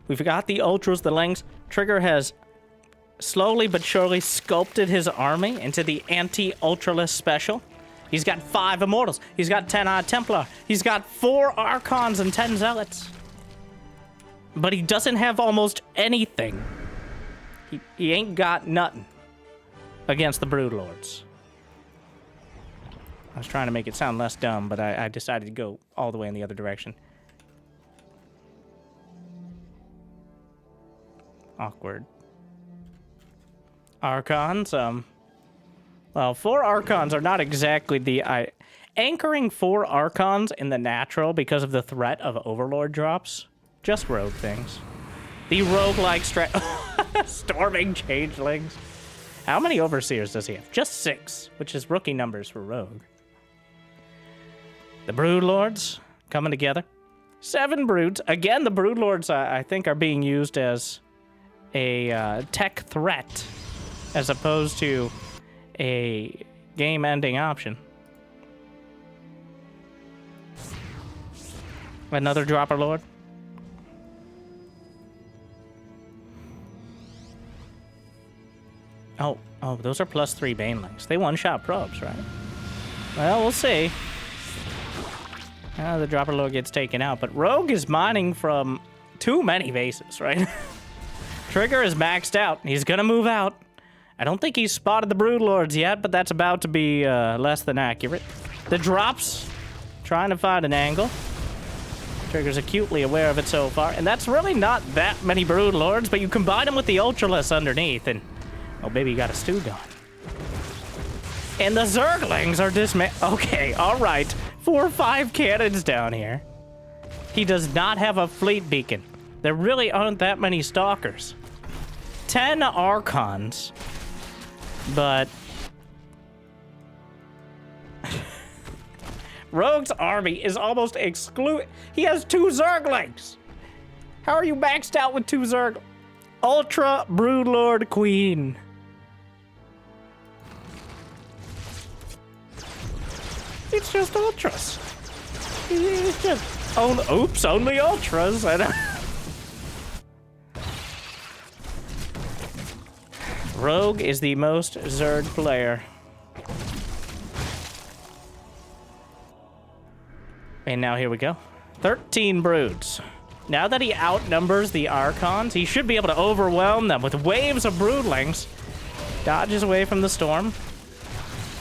We've got the Ultras, the Lings. Trigger has slowly but surely sculpted his army into the anti-Ultralisk special. He's got 5 Immortals. He's got 10 Templar. He's got 4 Archons and 10 Zealots. But he doesn't have almost anything. He ain't got nothing against the Broodlords. I was trying to make it sound less dumb, but I decided to go all the way in the other direction. Awkward. Archons, well, 4 Archons are not exactly the... Anchoring 4 Archons in the natural because of the threat of Overlord drops, just rogue things. The rogue-like Storming Changelings. How many Overseers does he have? Just 6, which is rookie numbers for rogue. The Broodlords coming together. 7 Broods. Again, the Broodlords, I think, are being used as a tech threat as opposed to a game-ending option. Another Dropper Lord. Oh, those are +3 Banelings. They one-shot probes, right? Well, we'll see. The Dropper Lord gets taken out, but Rogue is mining from too many bases, right? Trigger is maxed out. He's gonna move out. I don't think he's spotted the Broodlords yet, but that's about to be less than accurate. The drops, trying to find an angle. Trigger's acutely aware of it so far, and that's really not that many Broodlords, but you combine them with the Ultralisk underneath, and oh, baby, you got a stew going. And the Zerglings are dismantled. Okay, all right. 4 or 5 cannons down here. He does not have a fleet beacon. There really aren't that many Stalkers. 10 Archons. But... Rogue's army is almost exclusive. He has 2 Zerglings. How are you maxed out with 2 Zerg? Ultra Broodlord Queen. It's just Ultras. It's just... oops, only Ultras. Rogue is the most Zerg player. And now here we go. 13 Broods. Now that he outnumbers the Archons, he should be able to overwhelm them with waves of Broodlings. Dodges away from the storm.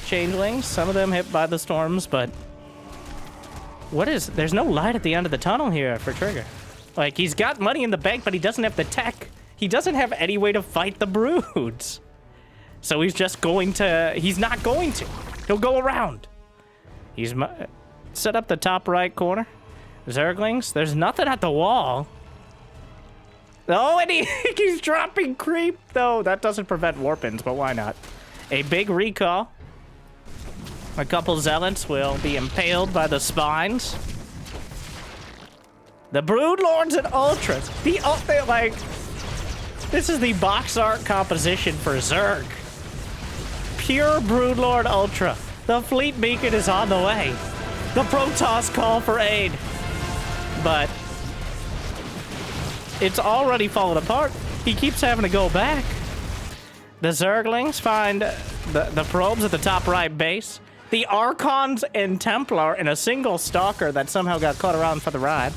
Changelings, some of them hit by the storms, but... There's no light at the end of the tunnel here for Trigger. Like, he's got money in the bank, but he doesn't have the tech. He doesn't have any way to fight the Broods. So he's just going to... He's not going to. He'll go around. He's set up the top right corner. Zerglings, there's nothing at the wall. Oh, and he's dropping creep, though. That doesn't prevent warp-ins, but why not? A big recall. A couple Zealots will be impaled by the spines. The Broodlords and Ultras. They're like... This is the box art composition for Zerg. Pure Broodlord Ultra. The fleet beacon is on the way. The Protoss call for aid. But it's already fallen apart. He keeps having to go back. The Zerglings find the probes at the top right base. The Archons and Templar in a single Stalker that somehow got caught along for the ride.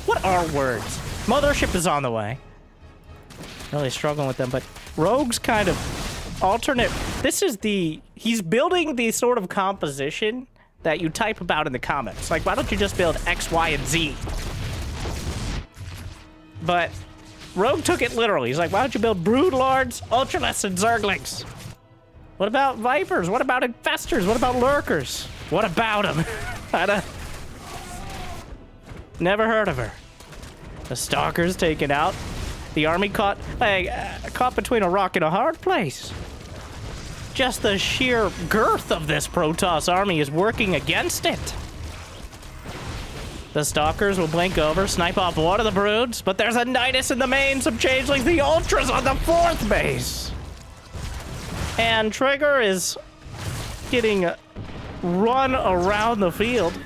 What are words? Mothership is on the way. Really struggling with them, but Rogue's kind of alternate. This is he's building the sort of composition that you type about in the comments. Like, why don't you just build X, Y, and Z? But Rogue took it literally. He's like, why don't you build Broodlords, Ultralisks, and Zerglings? What about Vipers? What about Infestors? What about Lurkers? What about them? Never heard of her. The Stalker's taken out. The army caught between a rock and a hard place. just the sheer girth of this Protoss army is working against it. The Stalkers will blink over, snipe off one of the broods, but there's a Nydus in the main, some changelings, the Ultras on the 4th base. And Trigger is getting run around the field,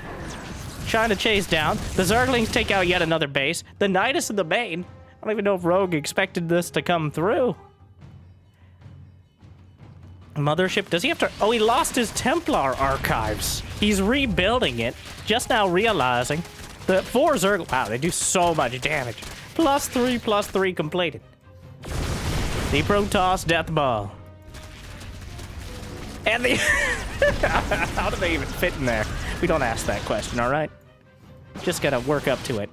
trying to chase down. The Zerglings take out yet another base. The Nydus in the main. I don't even know if Rogue expected this to come through. Mothership, does he have to... Oh, he lost his Templar archives. He's rebuilding it, just now realizing that 4 Zerg... Wow, they do so much damage. +3/+3 completed. The Protoss deathball. And the... How do they even fit in there? We don't ask that question, all right? Just gotta work up to it.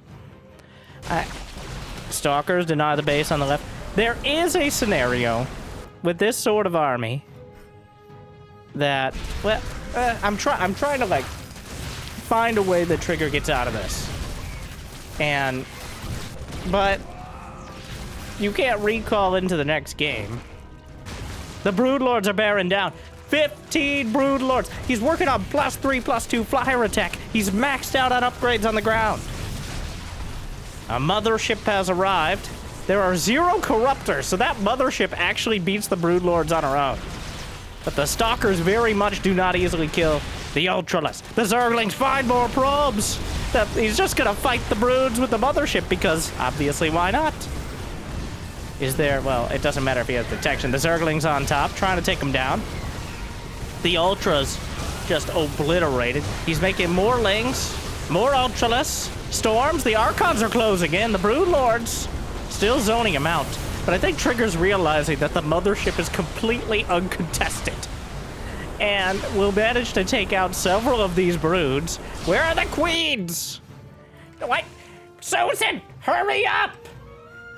Stalkers deny the base on the left. There is a scenario with this sort of army that, well, I'm trying to, like, find a way that Trigger gets out of this. But you can't recall into the next game. The Broodlords are bearing down. 15 Broodlords. He's working on +3/+2 flyer attack. He's maxed out on upgrades on the ground. A mothership has arrived. There are 0 corruptors, so that mothership actually beats the Broodlords on her own. But the Stalkers very much do not easily kill the Ultralisk. The Zerglings find more probes. He's just gonna fight the Broods with the mothership because, obviously, why not? Is there... Well, it doesn't matter if he has detection. The Zerglings on top, trying to take him down. The Ultras just obliterated. He's making more Lings, more Ultralisks. Storms, the Archons are closing in. The Broodlords still zoning him out. But I think Trigger's realizing that the mothership is completely uncontested. And will manage to take out several of these broods. Where are the queens? What? Susan, hurry up!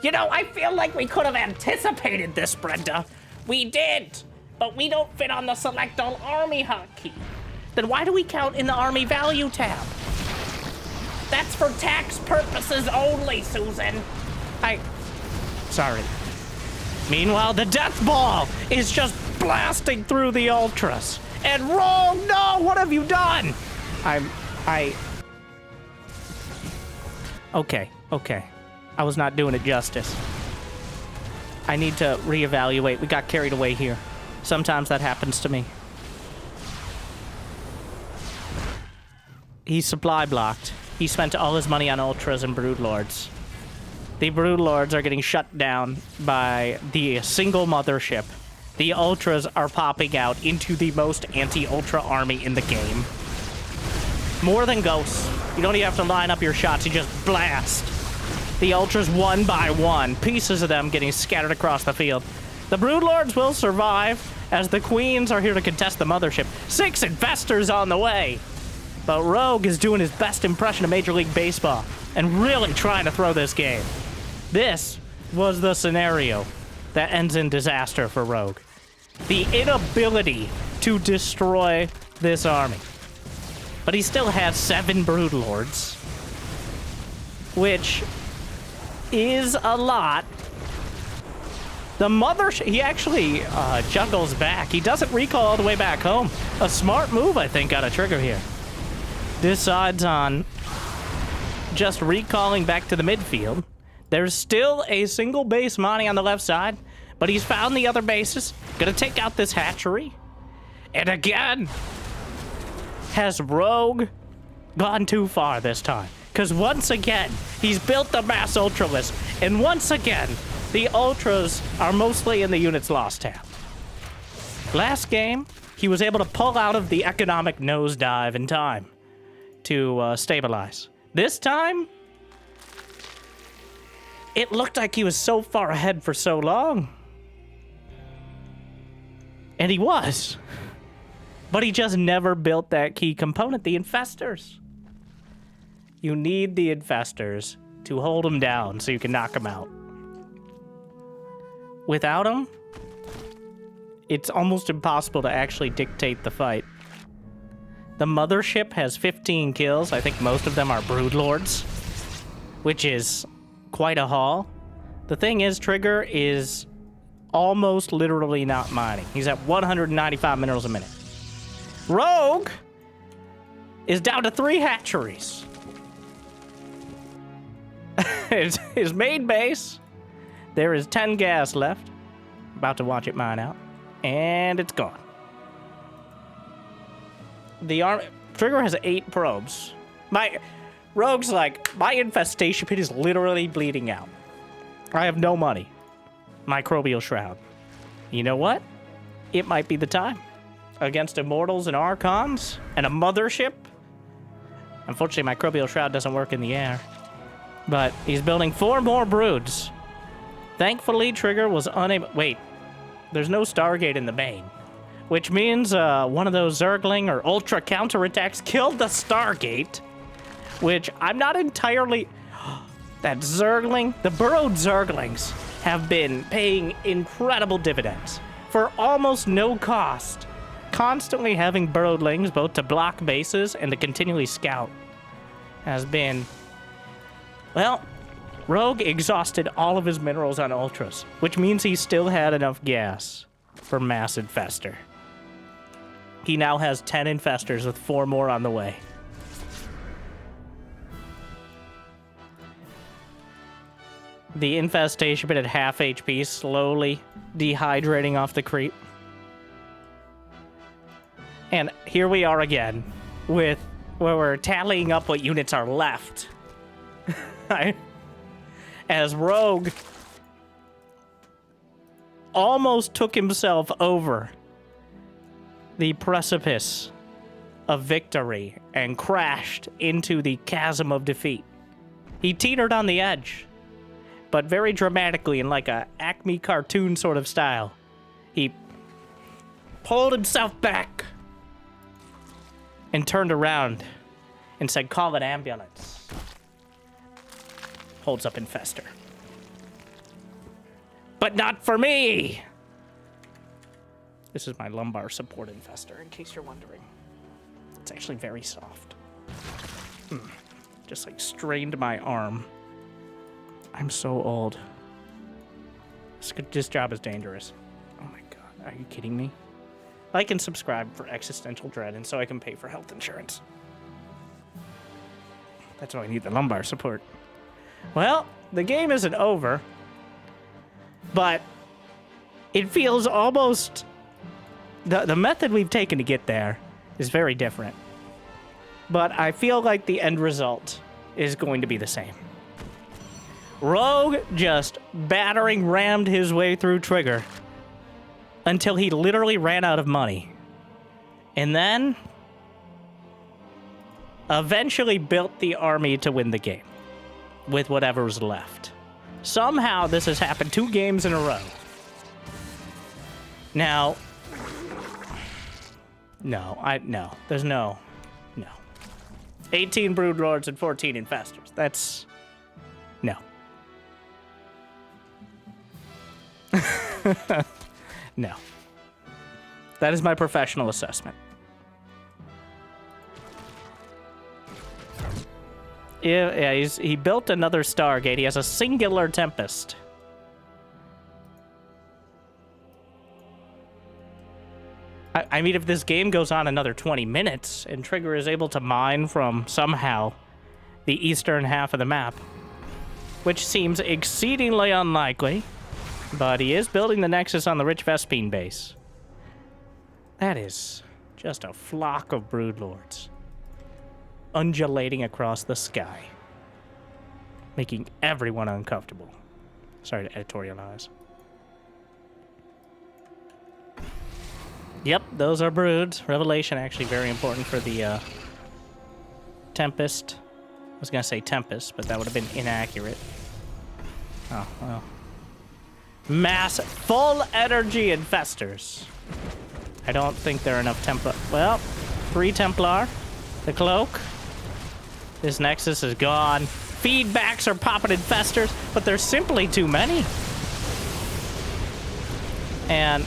You know, I feel like we could have anticipated this, Brenda. We did, but we don't fit on the select all army hotkey. Then why do we count in the army value tab? That's for tax purposes only, Susan. Sorry. Meanwhile, the deathball is just blasting through the Ultras. And Rogue, no, what have you done? Okay. I was not doing it justice. I need to reevaluate. We got carried away here. Sometimes that happens to me. He's supply blocked. He spent all his money on Ultras and Broodlords. The Broodlords are getting shut down by the single mothership. The Ultras are popping out into the most anti-Ultra army in the game. More than ghosts. You don't even have to line up your shots, you just blast. The Ultras one by one, pieces of them getting scattered across the field. The Broodlords will survive, as the Queens are here to contest the mothership. 6 Infestors on the way. But Rogue is doing his best impression of Major League Baseball and really trying to throw this game. This was the scenario that ends in disaster for Rogue. The inability to destroy this army. But he still has 7 Broodlords, which is a lot. The mothership, he actually juggles back. He doesn't recall all the way back home. A smart move, I think, out of Trigger here. Decides on just recalling back to the midfield. There's still a single base Monty on the left side, but he's found the other bases. Gonna take out this hatchery. And again, has Rogue gone too far this time? Because once again, he's built the Mass Ultralisk, and once again, the Ultras are mostly in the units lost tab. Last game, he was able to pull out of the economic nosedive in time to stabilize. This time, it looked like he was so far ahead for so long. And he was. But he just never built that key component, the Infestors. You need the Infestors to hold him down so you can knock him out. Without him, it's almost impossible to actually dictate the fight. The mothership has 15 kills. I think most of them are Broodlords, which is quite a haul. The thing is, Trigger is almost literally not mining. He's at 195 minerals a minute. Rogue is down to 3 hatcheries. His main base, there is 10 gas left. About to watch it mine out. And it's gone. The Trigger has 8 probes. Rogue's like, my infestation pit is literally bleeding out. I have no money. Microbial Shroud. You know what? It might be the time. Against Immortals and Archons and a Mothership. Unfortunately, Microbial Shroud doesn't work in the air. But he's building 4 more broods. Thankfully, Trigger was unable... Wait. There's no Stargate in the main. Which means one of those Zergling or Ultra counterattacks killed the Stargate. Which I'm not entirely... That Zergling... The burrowed Zerglings have been paying incredible dividends. For almost no cost. Constantly having burrowedlings both to block bases and to continually scout has been... Well, Rogue exhausted all of his minerals on Ultras, which means he still had enough gas for Mass Infestor. He now has 10 Infestors with 4 more on the way. The Infestation pit at half HP, slowly dehydrating off the creep. And here we are again, where we're tallying up what units are left. As Rogue almost took himself over the precipice of victory and crashed into the chasm of defeat. He teetered on the edge, but very dramatically in like a Acme cartoon sort of style. He pulled himself back and turned around and said, "Call an ambulance." Holds up Infestor. But not for me! This is my lumbar support Infestor, in case you're wondering. It's actually very soft. Just like strained my arm. I'm so old. This job is dangerous. Oh my god, are you kidding me? Like and subscribe for existential dread and so I can pay for health insurance. That's why I need the lumbar support. Well, the game isn't over, but it feels almost... The method we've taken to get there is very different. But I feel like the end result is going to be the same. Rogue just battering rammed his way through Trigger until he literally ran out of money. And then eventually built the army to win the game with whatever was left. Somehow this has happened 2 games in a row. Now, there's no. 18 Broodlords and 14 Infestors. That's, no. No. That is my professional assessment. Yeah, he built another Stargate. He has a singular Tempest. I mean, if this game goes on another 20 minutes and Trigger is able to mine from somehow the eastern half of the map, which seems exceedingly unlikely, but he is building the Nexus on the Rich Vespine base. That is just a flock of Broodlords undulating across the sky, making everyone uncomfortable. Sorry to editorialize. Yep, those are broods. Revelation actually very important for the Tempest. I was gonna say Tempest, but that would have been inaccurate. Oh, well. Mass full energy Infestors. I don't think there are enough Templar. Well, 3 Templar. The Cloak. This Nexus is gone. Feedbacks are popping Infestors, but there's simply too many. And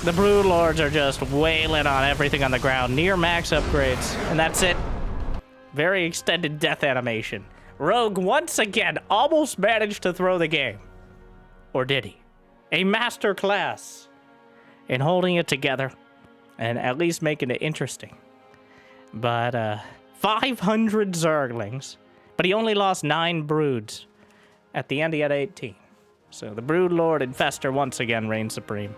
the Broodlords are just wailing on everything on the ground. Near max upgrades. And that's it. Very extended death animation. Rogue once again almost managed to throw the game. Or did he? a master class in holding it together and at least making it interesting. But 500 Zerglings, but he only lost 9 broods. At the end, he had 18. So the Brood Lord Infestor once again reigns supreme.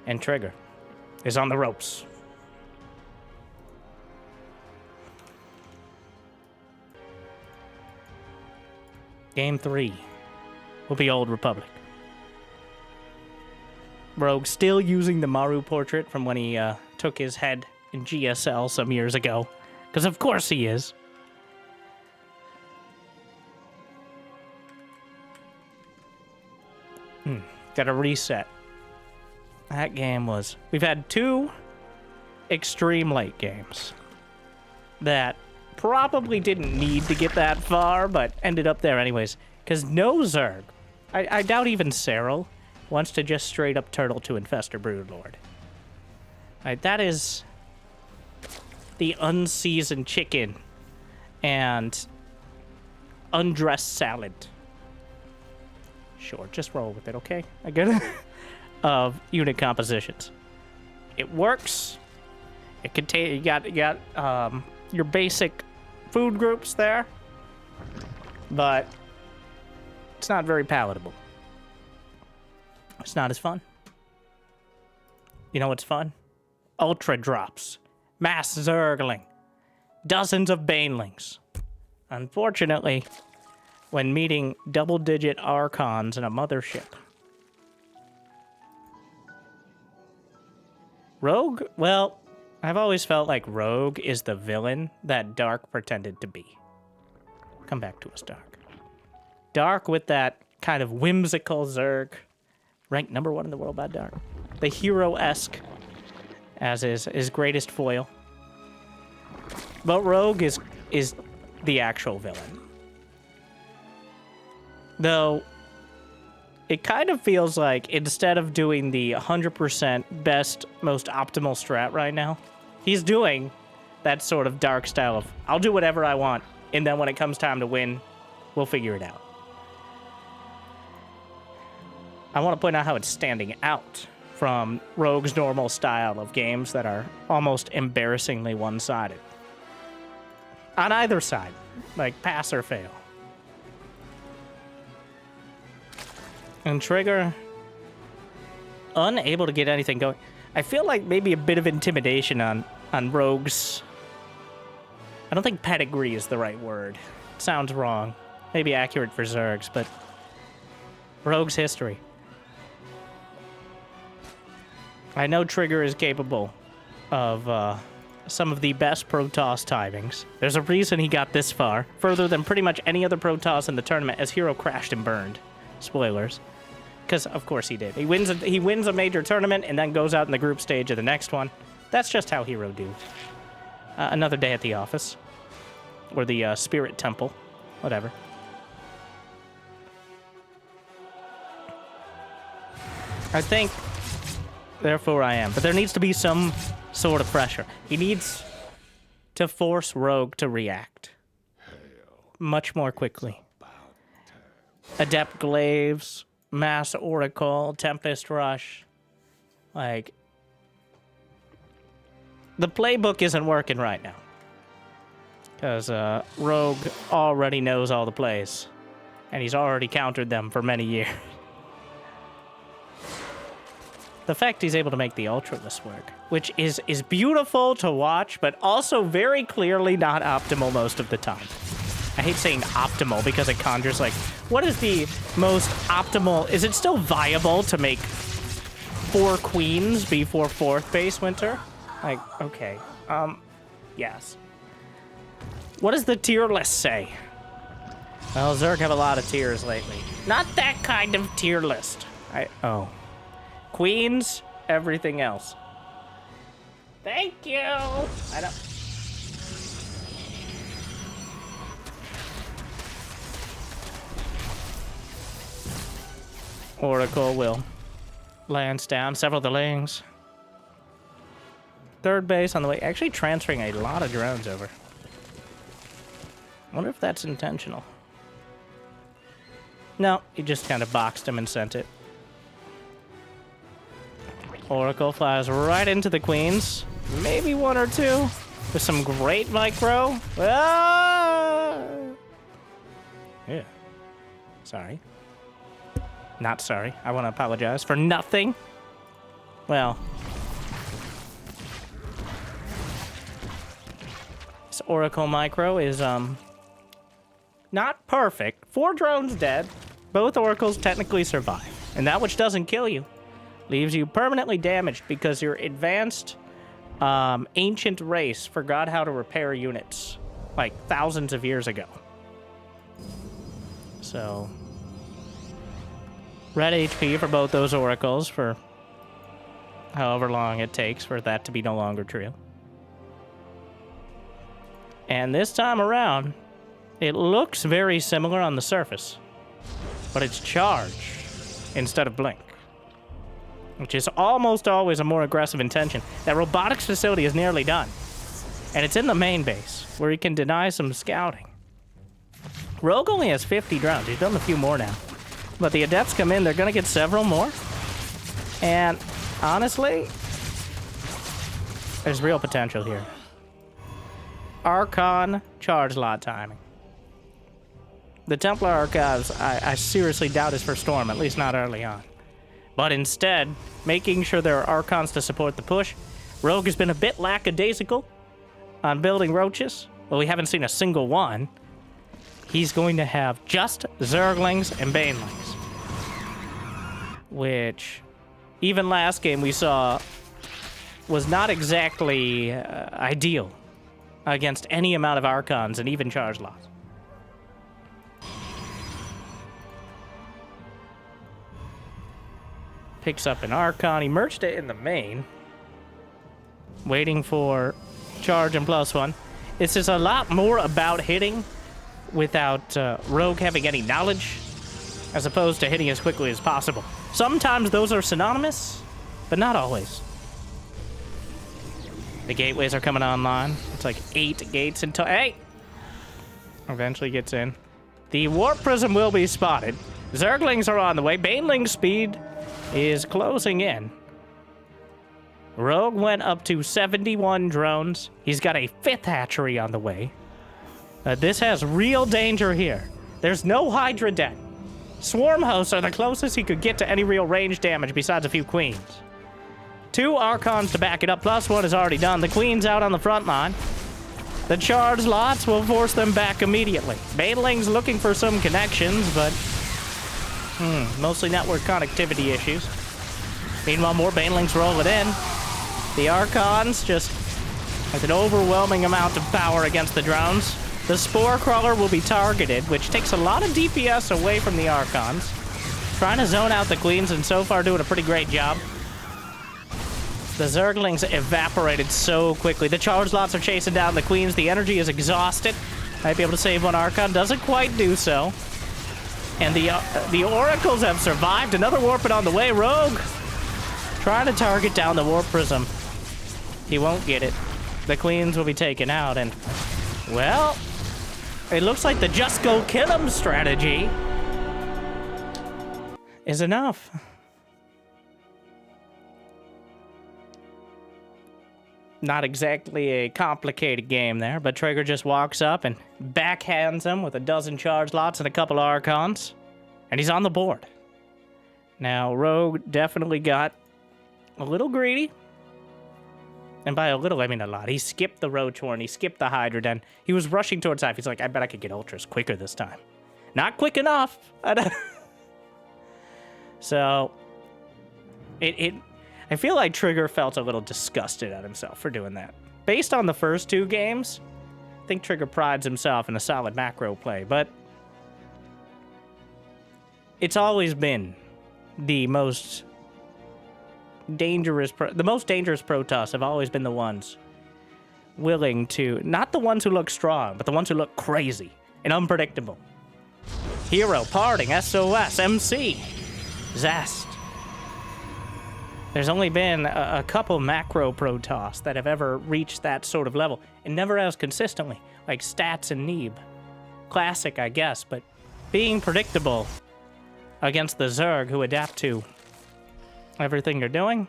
And Trigger is on the ropes. Game 3 will be Old Republic. Rogue still using the Maru portrait from when he took his head in GSL some years ago. Because of course he is. Gotta reset. That game was... We've had 2 extreme late games that probably didn't need to get that far, but ended up there anyways. Because no Zerg, I doubt even Cyril, wants to just straight up turtle to Infestor Broodlord. Right, that is the unseasoned chicken and undressed salad. Sure, just roll with it, okay? I get it. Of unit compositions. It works. It contain you got your basic food groups there, but it's not very palatable. It's not as fun. You know what's fun? Ultra drops, mass Zergling, dozens of banelings. Unfortunately, when meeting double-digit Archons in a mothership. Rogue? Well, I've always felt like Rogue is the villain that Dark pretended to be. Come back to us, Dark. Dark with that kind of whimsical Zerg. Ranked #1 in the world by Dark. The hero-esque as his greatest foil. But Rogue is the actual villain. Though, it kind of feels like instead of doing the 100% best, most optimal strat right now, he's doing that sort of Dark style of, I'll do whatever I want, and then when it comes time to win, we'll figure it out. I want to point out how it's standing out from Rogue's normal style of games that are almost embarrassingly one-sided. On either side, like pass or fail. And Trigger, unable to get anything going. I feel like maybe a bit of intimidation on Rogue's... I don't think pedigree is the right word. It sounds wrong. Maybe accurate for Zergs, but... Rogue's history. I know Trigger is capable of some of the best Protoss timings. There's a reason he got this far, further than pretty much any other Protoss in the tournament, as Hero crashed and burned. Spoilers. Because, of course, he did. He wins a major tournament and then goes out in the group stage of the next one. That's just how Hero do. Another day at the office. Or the Spirit Temple. Whatever. I think, therefore I am. But there needs to be some sort of pressure. He needs to force Rogue to react. Much more quickly. Adept Glaives, Mass Oracle, Tempest Rush. Like, the playbook isn't working right now. Because Rogue already knows all the plays. And he's already countered them for many years. The fact he's able to make the Ultralisk work, which is beautiful to watch, but also very clearly not optimal most of the time. I hate saying optimal because it conjures like, what is the most optimal? Is it still viable to make 4 queens before 4th base winter? Like, okay. Yes. What does the tier list say? Well, Zerg have a lot of tiers lately. Not that kind of tier list. Queens, everything else. Thank you. I don't... Oracle will lance down several of the lings. 3rd base on the way. Actually transferring a lot of drones over. I wonder if that's intentional. No, he just kind of boxed him and sent it. Oracle flies right into the queens. Maybe one or two. With some great micro. Ah! Yeah. Sorry. Not sorry. I want to apologize for nothing. Well. This Oracle micro is, not perfect. 4 drones dead. Both Oracles technically survive. And that which doesn't kill you leaves you permanently damaged because your advanced ancient race forgot how to repair units like thousands of years ago. So, red HP for both those Oracles for however long it takes for that to be no longer true. And this time around, it looks very similar on the surface, but it's charge instead of blink, which is almost always a more aggressive intention. That robotics facility is nearly done, and it's in the main base, where he can deny some scouting. Rogue only has 50 drones. He's done a few more now. But the Adepts come in, they're going to get several more. And honestly, there's real potential here. Archon charge lot timing. The Templar Archives, I seriously doubt is for Storm, at least not early on. But instead, making sure there are Archons to support the push. Rogue has been a bit lackadaisical on building roaches. Well, we haven't seen a single one. He's going to have just Zerglings and Banelings. Which, even last game we saw, was not exactly ideal against any amount of Archons and even charge lots. Picks up an Archon. He merged it in the main. Waiting for charge and +1. This is a lot more about hitting without Rogue having any knowledge, as opposed to hitting as quickly as possible. Sometimes those are synonymous, but not always. The gateways are coming online. It's like 8 gates until... Hey! Eventually gets in. The Warp Prism will be spotted. Zerglings are on the way. Baneling speed is closing in. Rogue went up to 71 drones. He's got a 5th hatchery on the way. This has real danger here. There's no Hydra dead. Swarm hosts are the closest he could get to any real range damage besides a few queens. 2 Archons to back it up, +1 is already done. The queen's out on the front line. The charge lots will force them back immediately. Baneling's looking for some connections, but mostly network connectivity issues. Meanwhile, more Banelings roll it in. The Archons just with an overwhelming amount of power against the drones. The Spore Crawler will be targeted, which takes a lot of DPS away from the Archons. Trying to zone out the queens, and so far doing a pretty great job. The Zerglings evaporated so quickly. The charge lots are chasing down the queens. The energy is exhausted. Might be able to save one Archon. Doesn't quite do so. And the Oracles have survived. Another Warping on the way. Rogue trying to target down the Warp Prism. He won't get it. The queens will be taken out, and, well, it looks like the just go kill him strategy is enough. Not exactly a complicated game there, but Trigger just walks up and backhands him with a dozen charge lots and a couple Archons, and he's on the board. Now, Rogue definitely got a little greedy. And by a little, I mean a lot. He skipped the Roach Horn. He skipped the Hydra Den. He was rushing towards Hive. He's like, I bet I could get Ultras quicker this time. Not quick enough. So, I feel like Trigger felt a little disgusted at himself for doing that. Based on the first 2 games, I think Trigger prides himself in a solid macro play, but it's always been the most dangerous Protoss have always been the ones willing to, not the ones who look strong, but the ones who look crazy and unpredictable. Hero, Parting, SOS, MC, Zest. There's only been a couple macro Protoss that have ever reached that sort of level, and never as consistently, like Stats and Neeb. Classic, I guess, but being predictable against the Zerg who adapt to everything you're doing.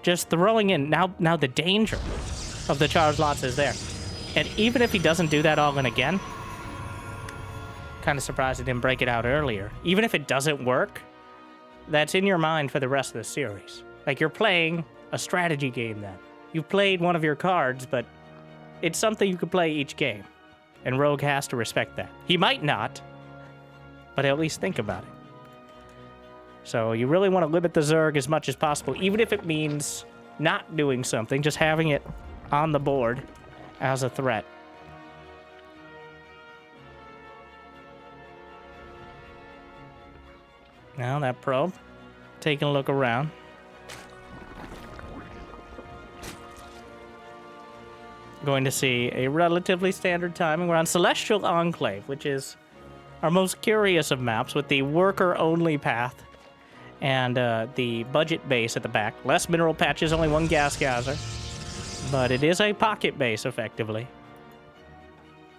Just throwing in, now the danger of the charged lots is there. And even if he doesn't do that all in again, kind of surprised he didn't break it out earlier. Even if it doesn't work, that's in your mind for the rest of the series. Like, you're playing a strategy game then. You've played one of your cards, but it's something you could play each game. And Rogue has to respect that. He might not, but at least think about it. So you really want to limit the Zerg as much as possible, even if it means not doing something, just having it on the board as a threat. Now that probe, taking a look around. Going to see a relatively standard timing. We're on Celestial Enclave, which is our most curious of maps, with the worker-only path and the budget base at the back. Less mineral patches, only one gas geyser. But it is a pocket base, effectively,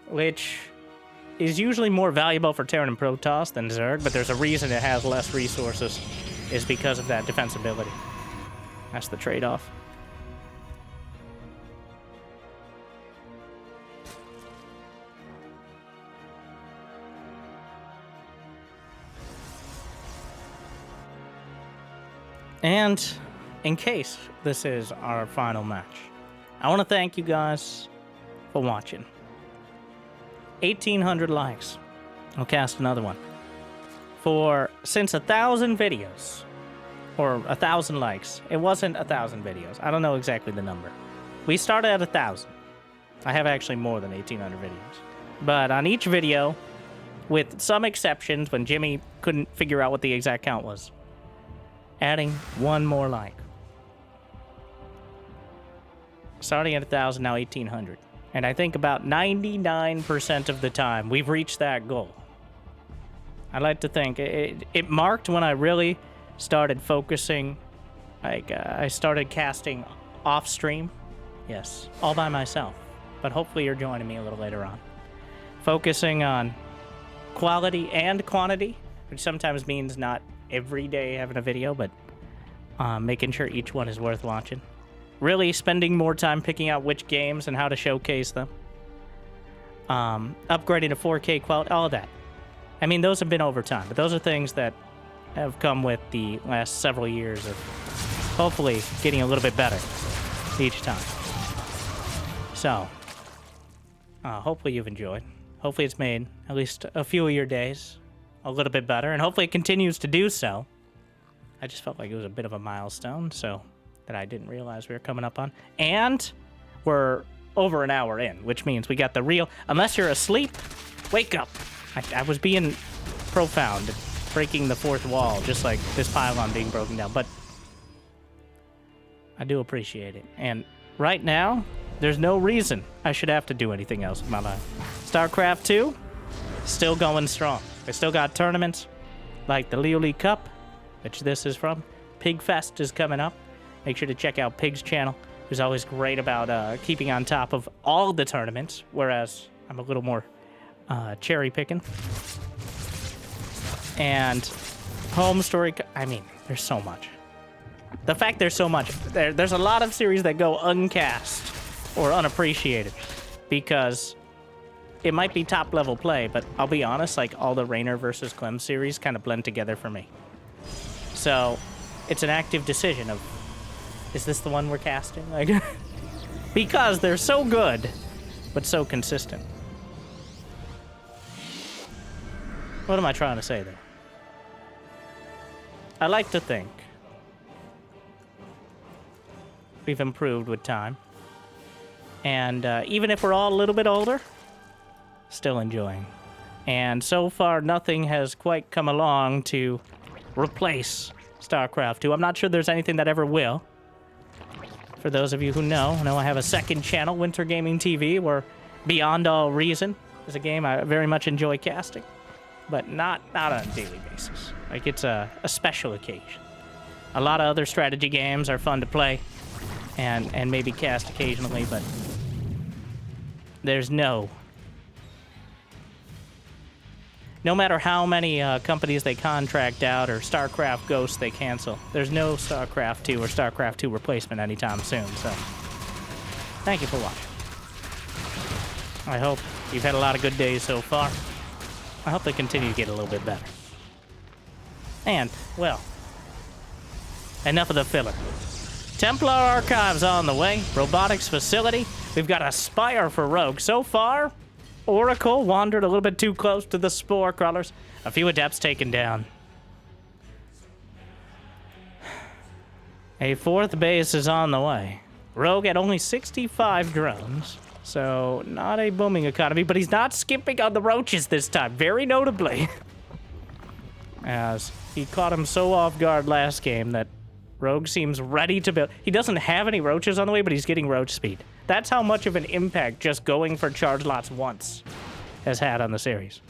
which is usually more valuable for Terran and Protoss than Zerg, but there's a reason it has less resources, is because of that defensibility. That's the trade-off. And in case this is our final match, I want to thank you guys for watching. 1,800 likes. I'll cast another one. Since 1,000 videos, or 1,000 likes, it wasn't 1,000 videos. I don't know exactly the number. We started at 1,000. I have actually more than 1,800 videos. But on each video, with some exceptions when Jimmy couldn't figure out what the exact count was, adding one more like. Starting at 1,000, now 1,800. And I think about 99% of the time, we've reached that goal. I like to think it marked when I really started focusing. Like, I started casting off stream. Yes, all by myself. But hopefully you're joining me a little later on. Focusing on quality and quantity, which sometimes means not every day having a video, but making sure each one is worth watching. Really spending more time picking out which games and how to showcase them. Upgrading to 4K quality, all of that. I mean, those have been over time, but those are things that have come with the last several years of hopefully getting a little bit better each time. So, hopefully you've enjoyed. Hopefully it's made at least a few of your days a little bit better, and hopefully it continues to do so. I just felt like it was a bit of a milestone, so that I didn't realize we were coming up on. And we're over an hour in, which means we got the real... Unless you're asleep, wake up. I was being profound, breaking the fourth wall, just like this pylon being broken down, but I do appreciate it. And right now, there's no reason I should have to do anything else in my life. StarCraft 2, still going strong. I still got tournaments like the LiuLi Cup, which this is from. Pigfest is coming up. Make sure to check out Pig's channel, who's always great about keeping on top of all the tournaments, whereas I'm a little more cherry picking. And home story, I mean, there's so much. The fact there's so much, there's a lot of series that go uncast or unappreciated because it might be top level play, but I'll be honest, like all the Raynor versus Clem series kind of blend together for me. So it's an active decision of, is this the one we're casting? Like, because they're so good, but so consistent. What am I trying to say there? I like to think we've improved with time. And even if we're all a little bit older, still enjoying. And so far, nothing has quite come along to replace StarCraft 2. I'm not sure there's anything that ever will. For those of you who know I have a second channel, Winter Gaming TV, where Beyond All Reason is a game I very much enjoy casting. But not on a daily basis. Like, it's a special occasion. A lot of other strategy games are fun to play and maybe cast occasionally, but there's no No matter how many companies they contract out or StarCraft ghosts they cancel, there's no StarCraft 2 or StarCraft 2 replacement anytime soon, so thank you for watching. I hope you've had a lot of good days so far. I hope they continue to get a little bit better. And, well, enough of the filler. Templar Archives on the way. Robotics facility. We've got a Spire for Rogue. So far, Oracle wandered a little bit too close to the Spore Crawlers. A few Adepts taken down. A 4th base is on the way. Rogue at only 65 drones. So, not a booming economy, but he's not skipping on the roaches this time, very notably. As he caught him so off guard last game that Rogue seems ready to build. He doesn't have any roaches on the way, but he's getting roach speed. That's how much of an impact just going for charge lots once has had on the series.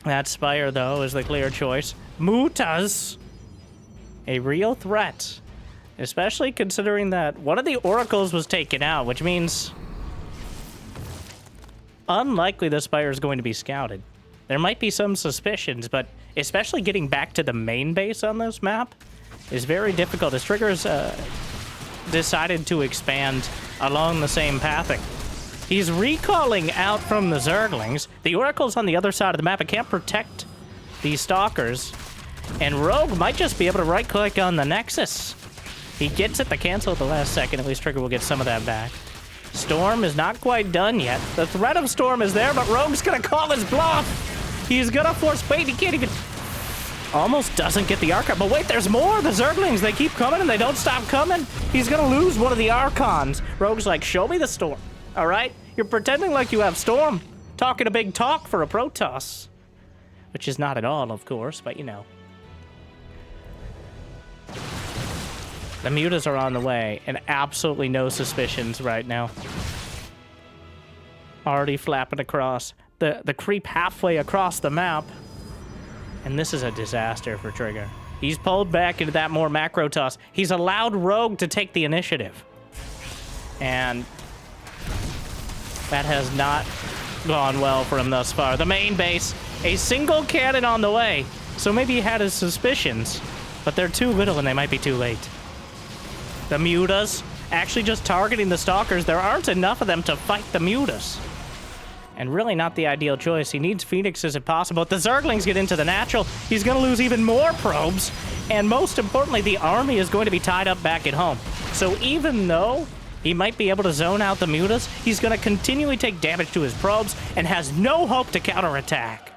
That Spire, though, is the clear choice. Mutas, a real threat. Especially considering that one of the oracles was taken out, which means unlikely the Spire is going to be scouted. There might be some suspicions, but especially getting back to the main base on this map is very difficult, as Trigger's decided to expand along the same pathing. He's recalling out from the Zerglings. The Oracle's on the other side of the map. It can't protect these Stalkers. And Rogue might just be able to right-click on the Nexus. He gets it to cancel at the last second. At least Trigger will get some of that back. Storm is not quite done yet. The threat of Storm is there, but Rogue's gonna call his bluff. He's gonna force bait. He can't even... Almost doesn't get the Archon. But wait, there's more! The Zerglings, they keep coming and they don't stop coming. He's gonna lose one of the Archons. Rogue's like, show me the Storm. Alright? You're pretending like you have Storm. Talking a big talk for a Protoss. Which is not at all, of course, but you know. The Mutas are on the way, and absolutely no suspicions right now. Already flapping across. The creep halfway across the map. And this is a disaster for Trigger. He's pulled back into that more macro toss. He's allowed Rogue to take the initiative. And that has not gone well for him thus far. The main base, a single cannon on the way. So maybe he had his suspicions, but they're too little and they might be too late. The Mutas actually just targeting the Stalkers. There aren't enough of them to fight the Mutas. And really not the ideal choice. He needs Phoenixes if possible. If the Zerglings get into the natural, he's going to lose even more probes. And most importantly, the army is going to be tied up back at home. So even though he might be able to zone out the Mutas, he's going to continually take damage to his probes and has no hope to counterattack.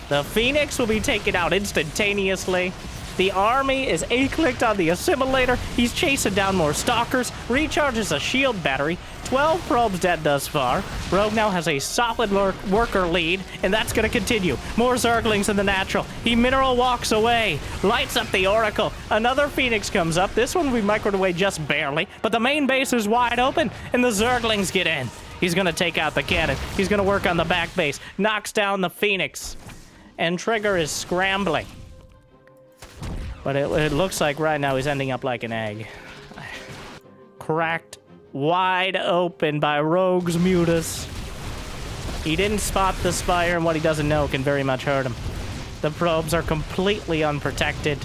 The Phoenix will be taken out instantaneously. The army is A-clicked on the assimilator. He's chasing down more Stalkers. Recharges a shield battery. 12 probes dead thus far. Rogue now has a solid worker lead, and that's going to continue. More Zerglings in the natural. He mineral walks away. Lights up the Oracle. Another Phoenix comes up. This one we microwed away just barely, but the main base is wide open, and the Zerglings get in. He's going to take out the cannon. He's going to work on the back base. Knocks down the Phoenix. And Trigger is scrambling. But it looks like right now he's ending up like an egg. Cracked wide open by Rogue's Mutas. He didn't spot the Spire, and what he doesn't know can very much hurt him. The probes are completely unprotected.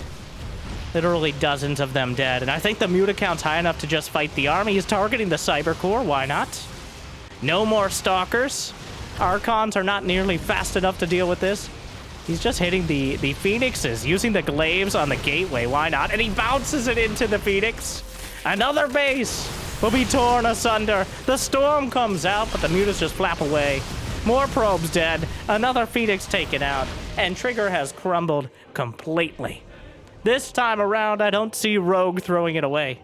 Literally dozens of them dead. And I think the Muta count's high enough to just fight the army. He's targeting the Cyber Core. Why not? No more Stalkers. Archons are not nearly fast enough to deal with this. He's just hitting the Phoenixes, using the glaives on the gateway. Why not? And he bounces it into the Phoenix. Another base will be torn asunder. The Storm comes out, but the Mutas just flap away. More probes dead. Another Phoenix taken out. And Trigger has crumbled completely. This time around, I don't see Rogue throwing it away.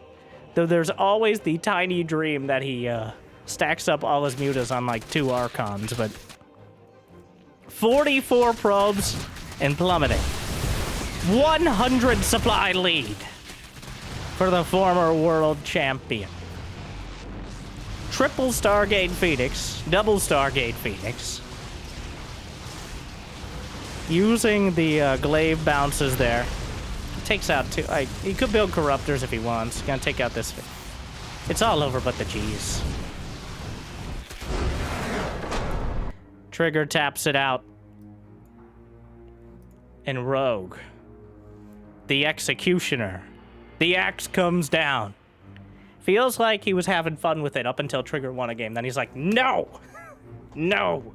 Though there's always the tiny dream that he stacks up all his Mutas on like 2 Archons, but 44 probes and plummeting. 100 supply lead for the former world champion. Triple Stargate Phoenix, double Stargate Phoenix. Using the glaive bounces there. Takes out 2. He could build Corruptors if he wants. He's gonna take out this. It's all over but the G's. Trigger taps it out. And Rogue, the executioner, the axe comes down. Feels like he was having fun with it up until Trigger won a game. Then he's like, no! No!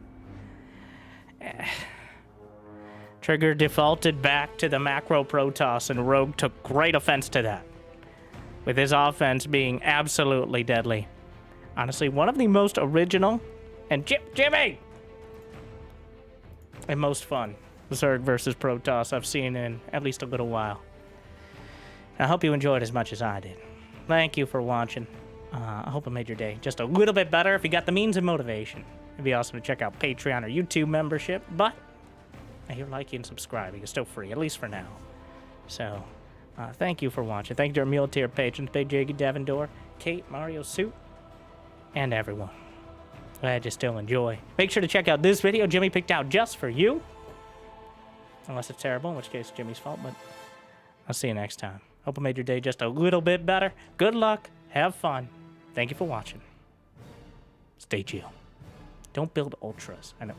Trigger defaulted back to the macro Protoss, and Rogue took great offense to that, with his offense being absolutely deadly. Honestly, one of the most original and Jimmy! And most fun Zerg versus Protoss I've seen in at least a little while. I hope you enjoyed as much as I did. Thank you for watching. I hope it made your day just a little bit better if you got the means and motivation. It'd be awesome to check out Patreon or YouTube membership, but if you're liking and subscribing, it's still free, at least for now. So, thank you for watching. Thank you to our Mule Tier patrons, Big Jiggy, Devendor, Kate, Mario Suit, and everyone. Glad you still enjoy. Make sure to check out this video Jimmy picked out just for you. Unless it's terrible, in which case it's Jimmy's fault, but I'll see you next time. Hope I made your day just a little bit better. Good luck. Have fun. Thank you for watching. Stay chill. Don't build ultras. I know.